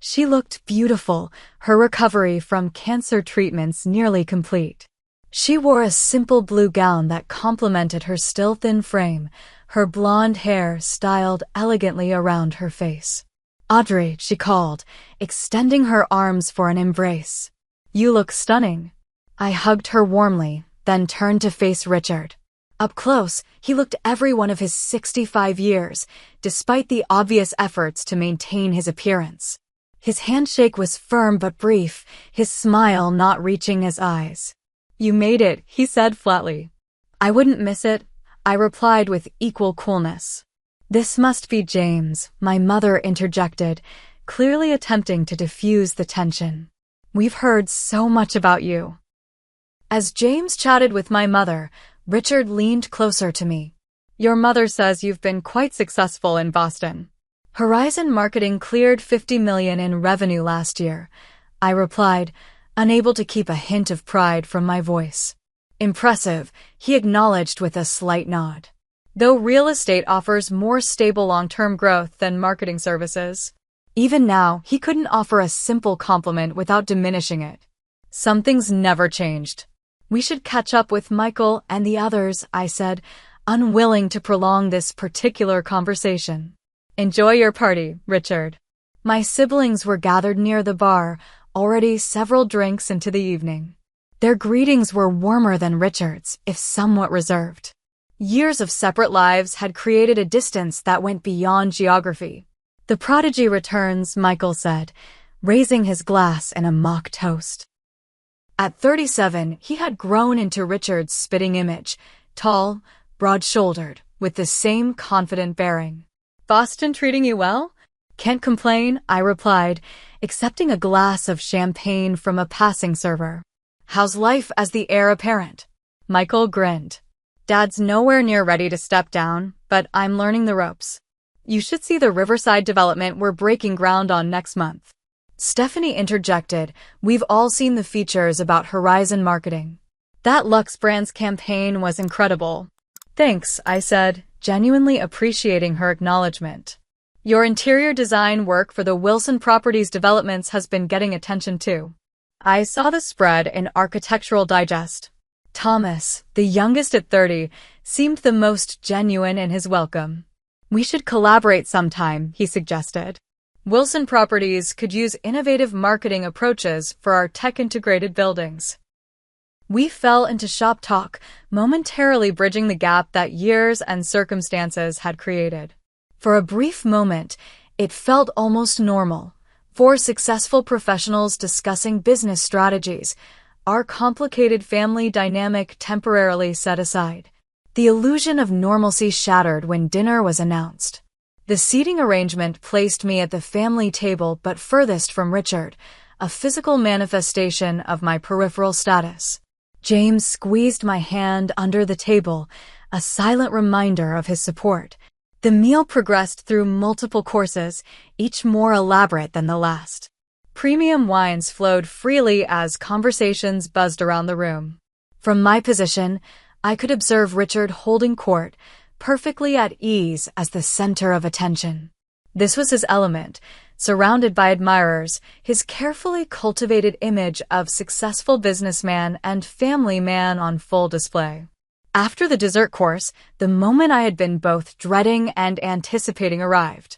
She looked beautiful, her recovery from cancer treatments nearly complete. She wore a simple blue gown that complemented her still thin frame, her blonde hair styled elegantly around her face. Audrey, she called, extending her arms for an embrace. You look stunning. I hugged her warmly, then turned to face Richard. Up close, he looked every one of his 65 years, despite the obvious efforts to maintain his appearance. His handshake was firm but brief, his smile not reaching his eyes. You made it, he said flatly. I wouldn't miss it, I replied with equal coolness. This must be James, my mother interjected, clearly attempting to diffuse the tension. We've heard so much about you. As James chatted with my mother, Richard leaned closer to me. Your mother says you've been quite successful in Boston. Horizon Marketing cleared $50 million in revenue last year, I replied, unable to keep a hint of pride from my voice. Impressive, he acknowledged with a slight nod. Though real estate offers more stable long-term growth than marketing services. Even now, he couldn't offer a simple compliment without diminishing it. Something's never changed. We should catch up with Michael and the others, I said, unwilling to prolong this particular conversation. Enjoy your party, Richard. My siblings were gathered near the bar, already several drinks into the evening. Their greetings were warmer than Richard's, if somewhat reserved. Years of separate lives had created a distance that went beyond geography. The prodigy returns, Michael said, raising his glass in a mock toast. At 37, he had grown into Richard's spitting image, tall, broad-shouldered, with the same confident bearing. Boston treating you well? Can't complain, I replied, accepting a glass of champagne from a passing server. How's life as the heir apparent? Michael grinned. Dad's nowhere near ready to step down, but I'm learning the ropes. You should see the Riverside development we're breaking ground on next month. Stephanie interjected, we've all seen the features about Horizon Marketing. That Lux Brands campaign was incredible. Thanks, I said, genuinely appreciating her acknowledgement. Your interior design work for the Wilson Properties developments has been getting attention too. I saw the spread in Architectural Digest. Thomas, the youngest at 30, seemed the most genuine in his welcome. We should collaborate sometime, he suggested. Wilson Properties could use innovative marketing approaches for our tech-integrated buildings. We fell into shop talk, momentarily bridging the gap that years and circumstances had created. For a brief moment, it felt almost normal. Four successful professionals discussing business strategies, our complicated family dynamic temporarily set aside. The illusion of normalcy shattered when dinner was announced. The seating arrangement placed me at the family table but furthest from Richard, a physical manifestation of my peripheral status. James squeezed my hand under the table, a silent reminder of his support. The meal progressed through multiple courses, each more elaborate than the last. Premium wines flowed freely as conversations buzzed around the room. From my position, I could observe Richard holding court, perfectly at ease as the center of attention. This was his element, surrounded by admirers, his carefully cultivated image of successful businessman and family man on full display. After the dessert course, the moment I had been both dreading and anticipating arrived.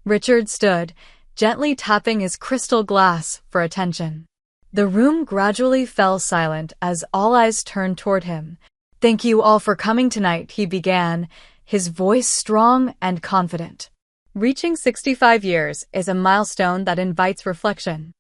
Richard stood, gently tapping his crystal glass for attention. The room gradually fell silent as all eyes turned toward him. Thank you all for coming tonight, he began, his voice strong and confident. Reaching 65 years is a milestone that invites reflection.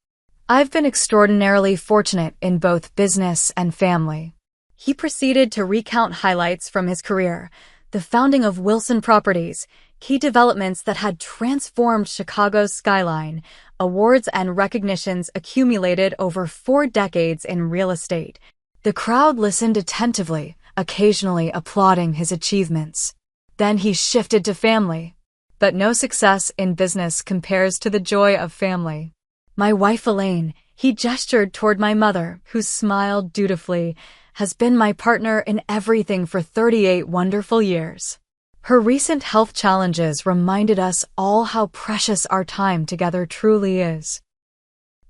I've been extraordinarily fortunate in both business and family. He proceeded to recount highlights from his career, the founding of Wilson Properties, key developments that had transformed Chicago's skyline, awards and recognitions accumulated over 4 decades in real estate. The crowd listened attentively, occasionally applauding his achievements. Then he shifted to family. But no success in business compares to the joy of family. My wife Elaine, he gestured toward my mother, who smiled dutifully, has been my partner in everything for 38 wonderful years. Her recent health challenges reminded us all how precious our time together truly is.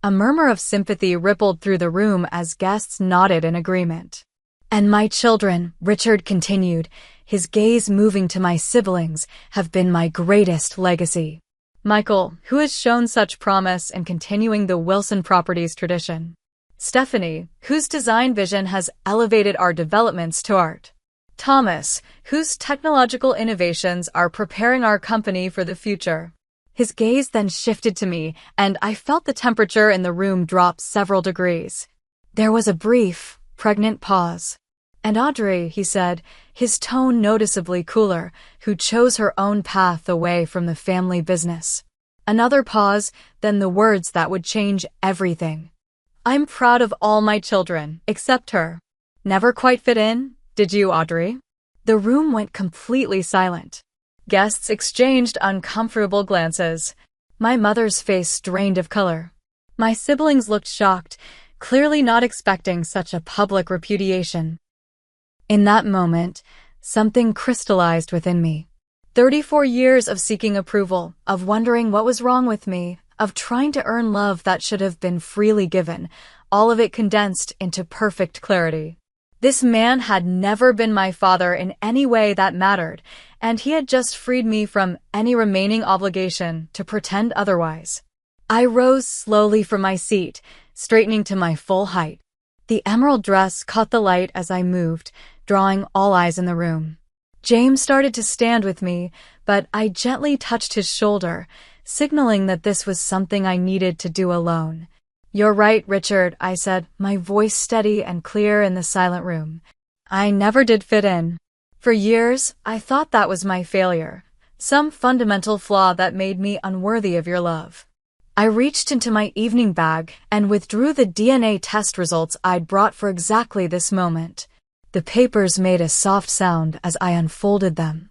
A murmur of sympathy rippled through the room as guests nodded in agreement. And my children, Richard continued, his gaze moving to my siblings, have been my greatest legacy. Michael, who has shown such promise in continuing the Wilson Properties tradition. Stephanie, whose design vision has elevated our developments to art. Thomas, whose technological innovations are preparing our company for the future. His gaze then shifted to me, and I felt the temperature in the room drop several degrees. There was a brief, pregnant pause. And Audrey, he said, his tone noticeably cooler, who chose her own path away from the family business. Another pause, then the words that would change everything. I'm proud of all my children, except her. Never quite fit in, did you, Audrey? The room went completely silent. Guests exchanged uncomfortable glances. My mother's face drained of color. My siblings looked shocked, clearly not expecting such a public repudiation. In that moment, something crystallized within me. 34 years of seeking approval, of wondering what was wrong with me, of trying to earn love that should have been freely given, all of it condensed into perfect clarity. This man had never been my father in any way that mattered, and he had just freed me from any remaining obligation to pretend otherwise. I rose slowly from my seat, straightening to my full height. The emerald dress caught the light as I moved, drawing all eyes in the room. James started to stand with me, but I gently touched his shoulder, signaling that this was something I needed to do alone. "You're right, Richard," I said, my voice steady and clear in the silent room. "I never did fit in. For years, I thought that was my failure, some fundamental flaw that made me unworthy of your love." I reached into my evening bag and withdrew the DNA test results I'd brought for exactly this moment. The papers made a soft sound as I unfolded them.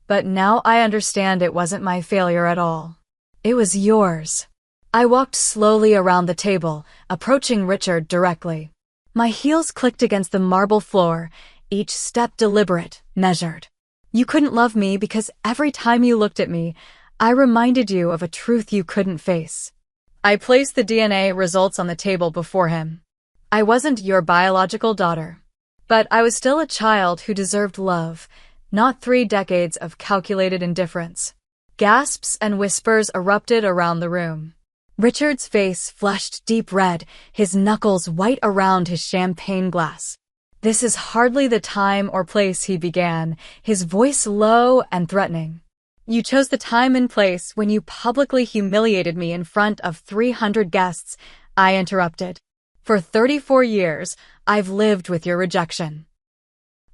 "But now I understand it wasn't my failure at all. It was yours." I walked slowly around the table, approaching Richard directly. My heels clicked against the marble floor, each step deliberate, measured. "You couldn't love me because every time you looked at me, I reminded you of a truth you couldn't face." I placed the DNA results on the table before him. "I wasn't your biological daughter. But I was still a child who deserved love, not 3 decades of calculated indifference." Gasps and whispers erupted around the room. Richard's face flushed deep red, his knuckles white around his champagne glass. "This is hardly the time or place," he began, his voice low and threatening. "You chose the time and place when you publicly humiliated me in front of 300 guests," I interrupted. "For 34 years, I've lived with your rejection.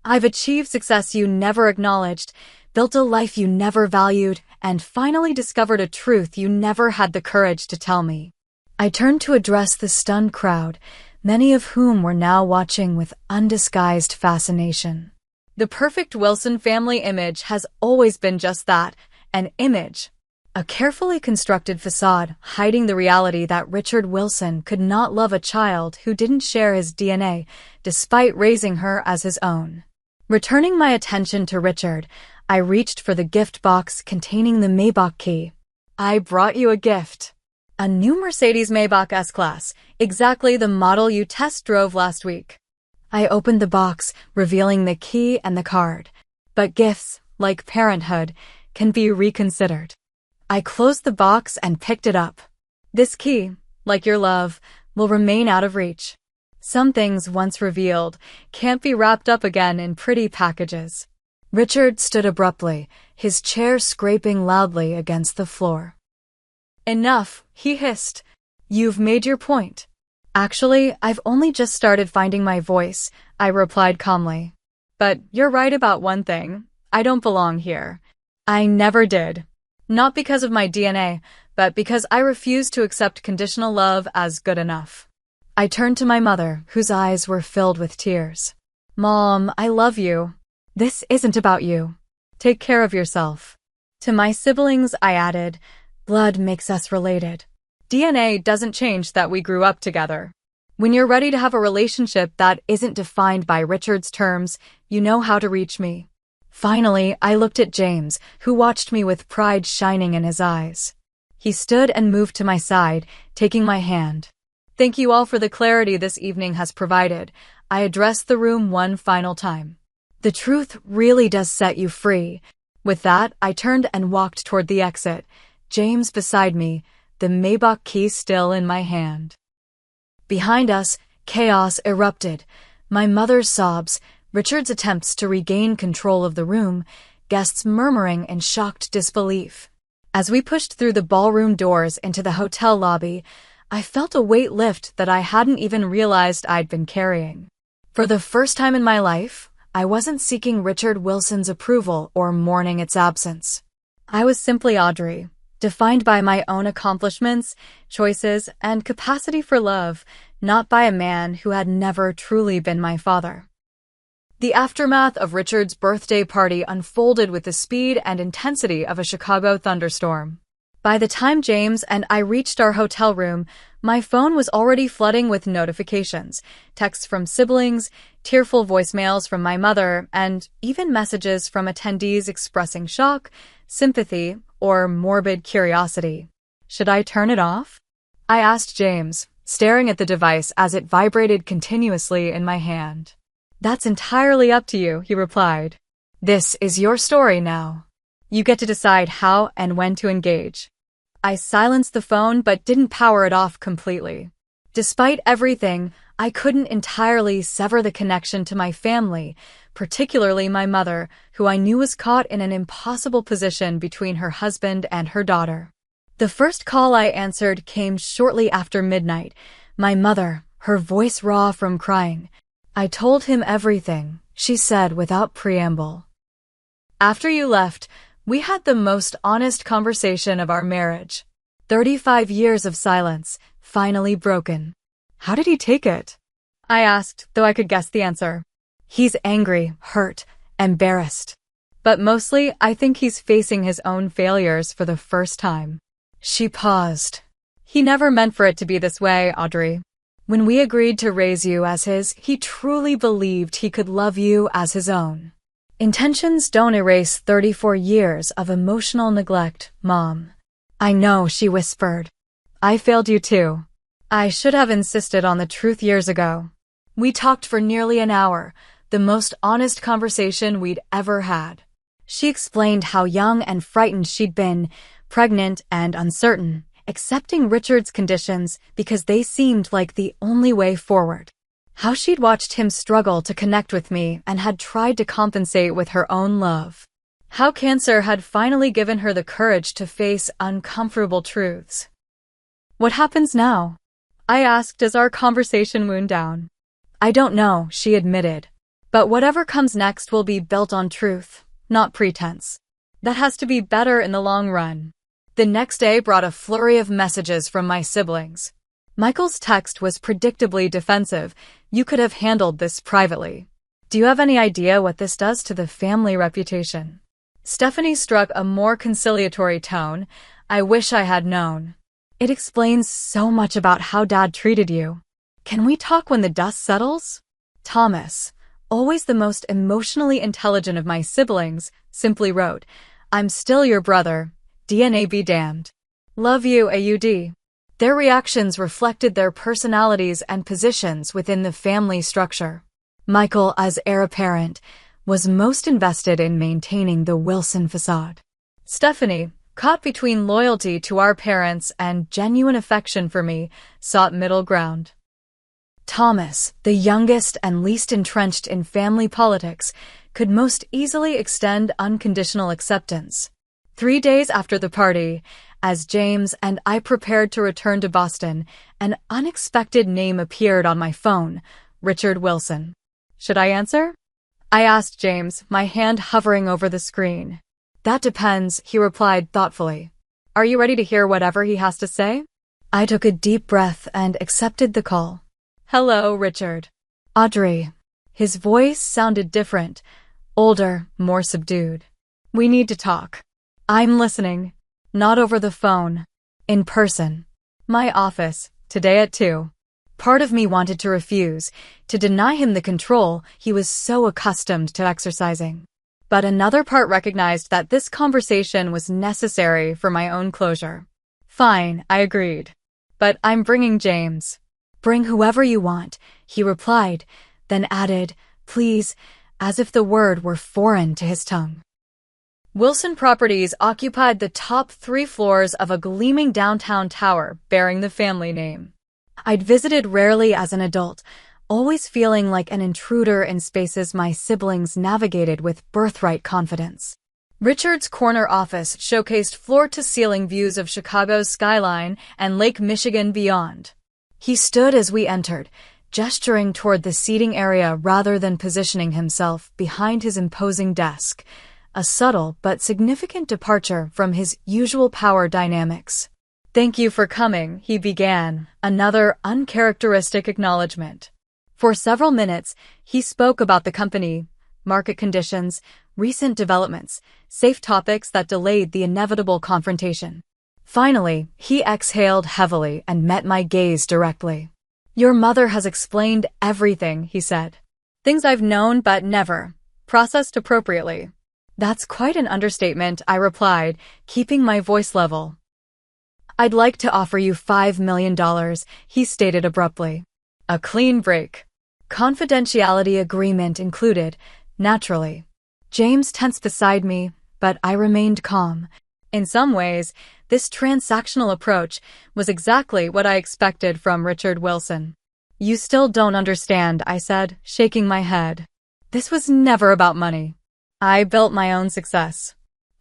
I've achieved success you never acknowledged, built a life you never valued, and finally discovered a truth you never had the courage to tell me." I turned to address the stunned crowd, many of whom were now watching with undisguised fascination. The perfect Wilson family image has always been just that, an image. A carefully constructed facade hiding the reality that Richard Wilson could not love a child who didn't share his DNA, despite raising her as his own. Returning my attention to Richard, I reached for the gift box containing the Maybach key. "I brought you a gift. A new Mercedes Maybach S-Class, exactly the model you test drove last week." I opened the box, revealing the key and the card. But gifts, like parenthood, can be reconsidered. I closed the box and picked it up. "This key, like your love, will remain out of reach. Some things once revealed can't be wrapped up again in pretty packages." Richard stood abruptly, his chair scraping loudly against the floor. "Enough," he hissed. "You've made your point." "Actually, I've only just started finding my voice," I replied calmly. "But you're right about one thing. I don't belong here. I never did. Not because of my DNA, but because I refuse to accept conditional love as good enough." I turned to my mother, whose eyes were filled with tears. "Mom, I love you. This isn't about you. Take care of yourself." To my siblings, I added, "Blood makes us related. DNA doesn't change that we grew up together. When you're ready to have a relationship that isn't defined by Richard's terms, you know how to reach me." Finally, I looked at James, who watched me with pride shining in his eyes. He stood and moved to my side, taking my hand. "Thank you all for the clarity this evening has provided." I addressed the room one final time. "The truth really does set you free." With that, I turned and walked toward the exit, James beside me, the Maybach key still in my hand. Behind us, chaos erupted. My mother's sobs, Richard's attempts to regain control of the room, guests murmuring in shocked disbelief. As we pushed through the ballroom doors into the hotel lobby, I felt a weight lift that I hadn't even realized I'd been carrying. For the first time in my life, I wasn't seeking Richard Wilson's approval or mourning its absence. I was simply Audrey, defined by my own accomplishments, choices, and capacity for love, not by a man who had never truly been my father. The aftermath of Richard's birthday party unfolded with the speed and intensity of a Chicago thunderstorm. By the time James and I reached our hotel room, my phone was already flooding with notifications, texts from siblings, tearful voicemails from my mother, and even messages from attendees expressing shock, sympathy, or morbid curiosity. Should I turn it off? I asked James, staring at the device as it vibrated continuously in my hand. That's entirely up to you, he replied. This is your story now. You get to decide how and when to engage. I silenced the phone but didn't power it off completely. Despite everything, I couldn't entirely sever the connection to my family, particularly my mother, who I knew was caught in an impossible position between her husband and her daughter. The first call I answered came shortly after midnight. My mother, her voice raw from crying. I told him everything, she said without preamble. After you left, we had the most honest conversation of our marriage. 35 years of silence, finally broken. How did he take it? I asked, though I could guess the answer. He's angry, hurt, embarrassed. But mostly, I think he's facing his own failures for the first time. She paused. He never meant for it to be this way, Audrey. When we agreed to raise you as his, he truly believed he could love you as his own. Intentions don't erase 34 years of emotional neglect, Mom. I know, she whispered. I failed you too. I should have insisted on the truth years ago. We talked for nearly an hour, the most honest conversation we'd ever had. She explained how young and frightened she'd been, pregnant and uncertain, accepting Richard's conditions because they seemed like the only way forward. How she'd watched him struggle to connect with me and had tried to compensate with her own love. How cancer had finally given her the courage to face uncomfortable truths. What happens now? I asked as our conversation wound down. I don't know, she admitted. But whatever comes next will be built on truth, not pretense. That has to be better in the long run. The next day brought a flurry of messages from my siblings. Michael's text was predictably defensive. You could have handled this privately. Do you have any idea what this does to the family reputation? Stephanie struck a more conciliatory tone. I wish I had known. It explains so much about how Dad treated you. Can we talk when the dust settles? Thomas, always the most emotionally intelligent of my siblings, simply wrote, I'm still your brother. DNA be damned. Love you, AUD. Their reactions reflected their personalities and positions within the family structure. Michael, as heir apparent, was most invested in maintaining the Wilson facade. Stephanie, caught between loyalty to our parents and genuine affection for me, sought middle ground. Thomas, the youngest and least entrenched in family politics, could most easily extend unconditional acceptance. 3 days after the party, as James and I prepared to return to Boston, an unexpected name appeared on my phone, Richard Wilson. Should I answer? I asked James, my hand hovering over the screen. That depends, he replied thoughtfully. Are you ready to hear whatever he has to say? I took a deep breath and accepted the call. Hello, Richard. Audrey. His voice sounded different, older, more subdued. We need to talk. I'm listening. Not over the phone. In person. My office, today at 2. Part of me wanted to refuse, to deny him the control he was so accustomed to exercising. But another part recognized that this conversation was necessary for my own closure. Fine, I agreed. But I'm bringing James. Bring whoever you want, he replied, then added, please, as if the word were foreign to his tongue. Wilson Properties occupied the top 3 floors of a gleaming downtown tower bearing the family name. I'd visited rarely as an adult, always feeling like an intruder in spaces my siblings navigated with birthright confidence. Richard's corner office showcased floor-to-ceiling views of Chicago's skyline and Lake Michigan beyond. He stood as we entered, gesturing toward the seating area rather than positioning himself behind his imposing desk. A subtle but significant departure from his usual power dynamics. Thank you for coming, he began, another uncharacteristic acknowledgement. For several minutes, he spoke about the company, market conditions, recent developments, safe topics that delayed the inevitable confrontation. Finally, he exhaled heavily and met my gaze directly. "Your mother has explained everything," he said. "Things I've known but never processed appropriately." "That's quite an understatement," I replied, keeping my voice level. "I'd like to offer you $5 million, he stated abruptly. A clean break. Confidentiality agreement included, naturally. James tensed beside me, but I remained calm. In some ways, this transactional approach was exactly what I expected from Richard Wilson. "You still don't understand," I said, shaking my head. "This was never about money. I built my own success.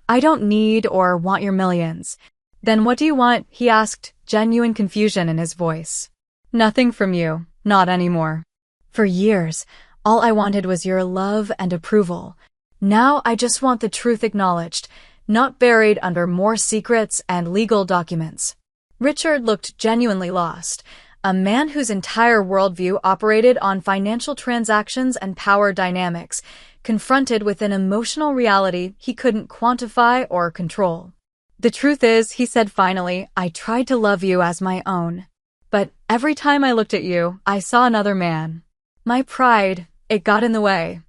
I don't need or want your millions." "Then what do you want?" he asked, genuine confusion in his voice. "Nothing from you, not anymore. For years, all I wanted was your love and approval. Now I just want the truth acknowledged, not buried under more secrets and legal documents." Richard looked genuinely lost, a man whose entire worldview operated on financial transactions and power dynamics, confronted with an emotional reality he couldn't quantify or control. "The truth is," he said finally, "I tried to love you as my own. But every time I looked at you, I saw another man. My pride, it got in the way."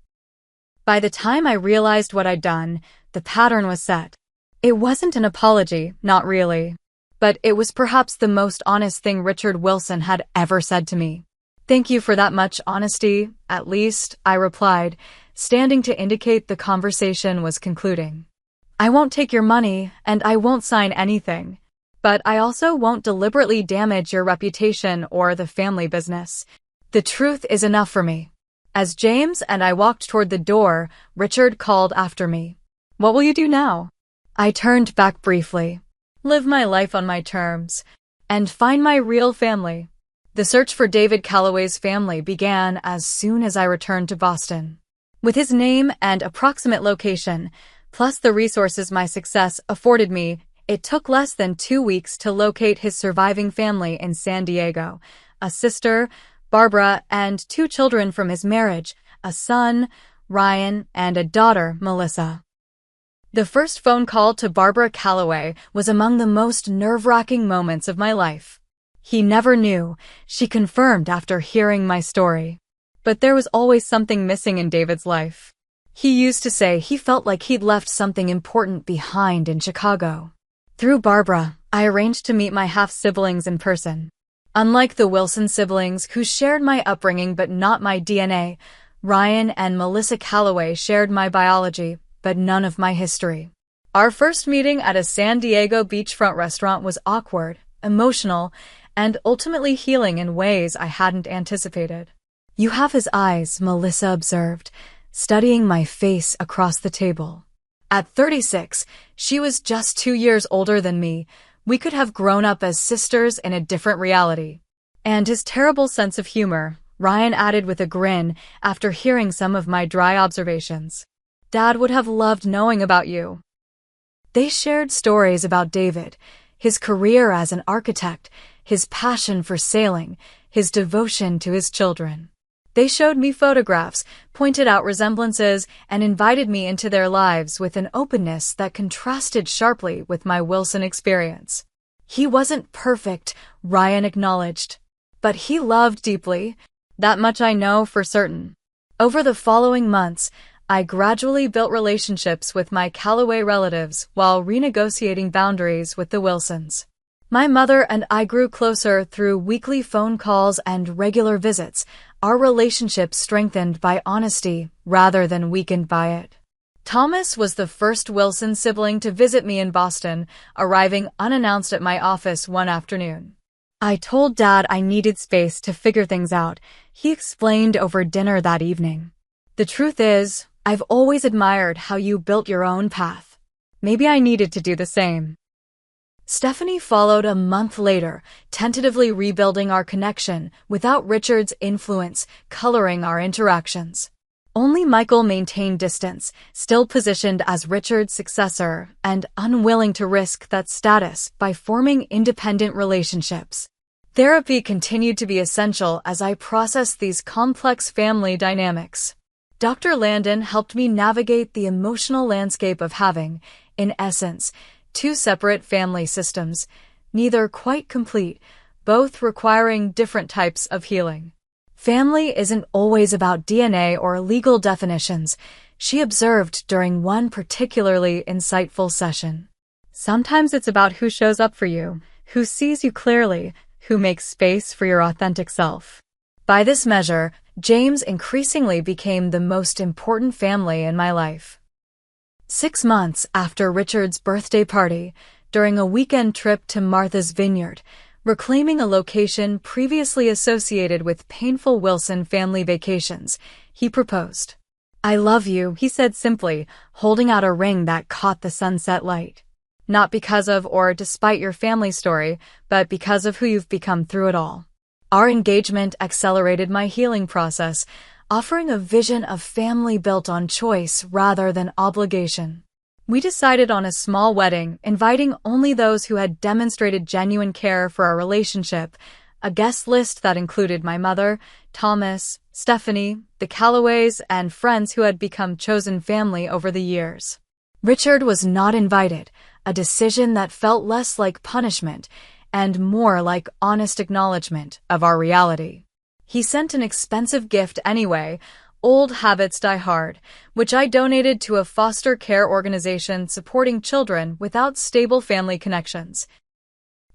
By the time I realized what I'd done, the pattern was set. It wasn't an apology, not really. But it was perhaps the most honest thing Richard Wilson had ever said to me. "Thank you for that much honesty, at least," I replied, standing to indicate the conversation was concluding. "I won't take your money, and I won't sign anything. But I also won't deliberately damage your reputation or the family business. The truth is enough for me." As James and I walked toward the door, Richard called after me. "What will you do now?" I turned back briefly. "Live my life on my terms. And find my real family." The search for David Calloway's family began as soon as I returned to Boston. With his name and approximate location, plus the resources my success afforded me, it took less than 2 weeks to locate his surviving family in San Diego: a sister, Barbara, and 2 children from his marriage, a son, Ryan, and a daughter, Melissa. The first phone call to Barbara Calloway was among the most nerve-wracking moments of my life. "He never knew," she confirmed after hearing my story. But there was always something missing in David's life. He used to say he felt like he'd left something important behind in Chicago. Through Barbara, I arranged to meet my half-siblings in person. Unlike the Wilson siblings, who shared my upbringing but not my DNA, Ryan and Melissa Calloway shared my biology, but none of my history. Our first meeting at a San Diego beachfront restaurant was awkward, emotional, and ultimately healing in ways I hadn't anticipated. "You have his eyes," Melissa observed, studying my face across the table. At 36, she was just 2 years older than me. We could have grown up as sisters in a different reality. "And his terrible sense of humor," Ryan added with a grin after hearing some of my dry observations. "Dad would have loved knowing about you." They shared stories about David, his career as an architect, his passion for sailing, his devotion to his children. They showed me photographs, pointed out resemblances, and invited me into their lives with an openness that contrasted sharply with my Wilson experience. "He wasn't perfect," Ryan acknowledged. "But he loved deeply. That much I know for certain." Over the following months, I gradually built relationships with my Calloway relatives while renegotiating boundaries with the Wilsons. My mother and I grew closer through weekly phone calls and regular visits, our relationship strengthened by honesty rather than weakened by it. Thomas was the first Wilson sibling to visit me in Boston, arriving unannounced at my office one afternoon. "I told Dad I needed space to figure things out," he explained over dinner that evening. "The truth is, I've always admired how you built your own path. Maybe I needed to do the same." Stephanie followed a month later, tentatively rebuilding our connection without Richard's influence coloring our interactions. Only Michael maintained distance, still positioned as Richard's successor and unwilling to risk that status by forming independent relationships. Therapy continued to be essential as I processed these complex family dynamics. Dr. Landon helped me navigate the emotional landscape of having, in essence, Two separate family systems, neither quite complete, both requiring different types of healing. Family isn't always about DNA or legal definitions, she observed during one particularly insightful session. Sometimes it's about who shows up for you, who sees you clearly, who makes space for your authentic self. By this measure, James increasingly became the most important family in my life. 6 months after Richard's birthday party, during a weekend trip to Martha's Vineyard, reclaiming a location previously associated with painful Wilson family vacations, he proposed. "I love you," he said simply, holding out a ring that caught the sunset light. Not because of or despite your family story, but because of who you've become through it all. Our engagement accelerated my healing process, offering a vision of family built on choice rather than obligation. We decided on a small wedding, inviting only those who had demonstrated genuine care for our relationship, a guest list that included my mother, Thomas, Stephanie, the Callaways, and friends who had become chosen family over the years. Richard was not invited, a decision that felt less like punishment and more like honest acknowledgement of our reality. He sent an expensive gift anyway, Old Habits Die Hard, which I donated to a foster care organization supporting children without stable family connections.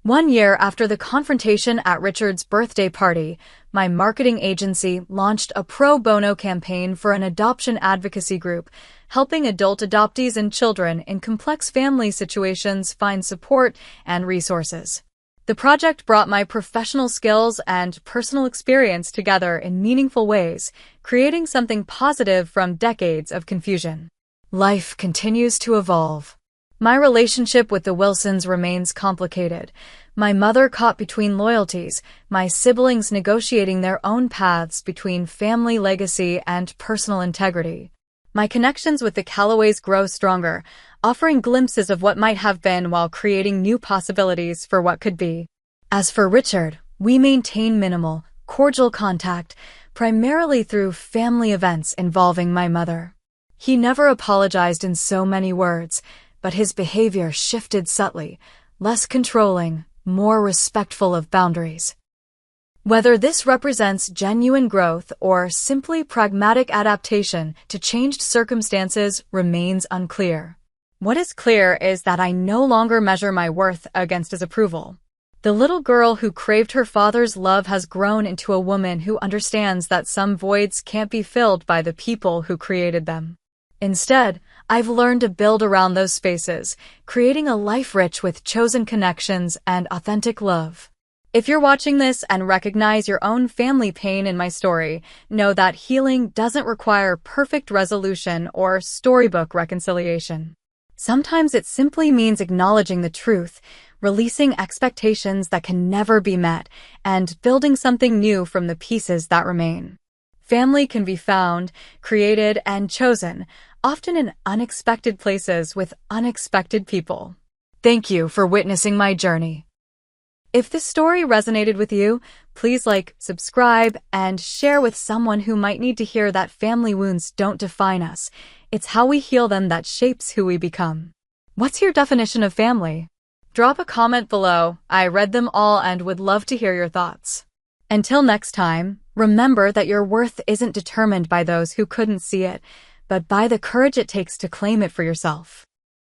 1 year after the confrontation at Richard's birthday party, my marketing agency launched a pro bono campaign for an adoption advocacy group, helping adult adoptees and children in complex family situations find support and resources. The project brought my professional skills and personal experience together in meaningful ways, creating something positive from decades of confusion. Life continues to evolve. My relationship with the Wilsons remains complicated. My mother caught between loyalties, my siblings negotiating their own paths between family legacy and personal integrity. My connections with the Callaways grow stronger, offering glimpses of what might have been while creating new possibilities for what could be. As for Richard, we maintain minimal, cordial contact, primarily through family events involving my mother. He never apologized in so many words, but his behavior shifted subtly, less controlling, more respectful of boundaries. Whether this represents genuine growth or simply pragmatic adaptation to changed circumstances remains unclear. What is clear is that I no longer measure my worth against his approval. The little girl who craved her father's love has grown into a woman who understands that some voids can't be filled by the people who created them. Instead, I've learned to build around those spaces, creating a life rich with chosen connections and authentic love. If you're watching this and recognize your own family pain in my story, know that healing doesn't require perfect resolution or storybook reconciliation. Sometimes it simply means acknowledging the truth, releasing expectations that can never be met, and building something new from the pieces that remain. Family can be found, created, and chosen, often in unexpected places with unexpected people. Thank you for witnessing my journey. If this story resonated with you, please like, subscribe, and share with someone who might need to hear that family wounds don't define us. It's how we heal them that shapes who we become. What's your definition of family? Drop a comment below. I read them all and would love to hear your thoughts. Until next time, remember that your worth isn't determined by those who couldn't see it, but by the courage it takes to claim it for yourself.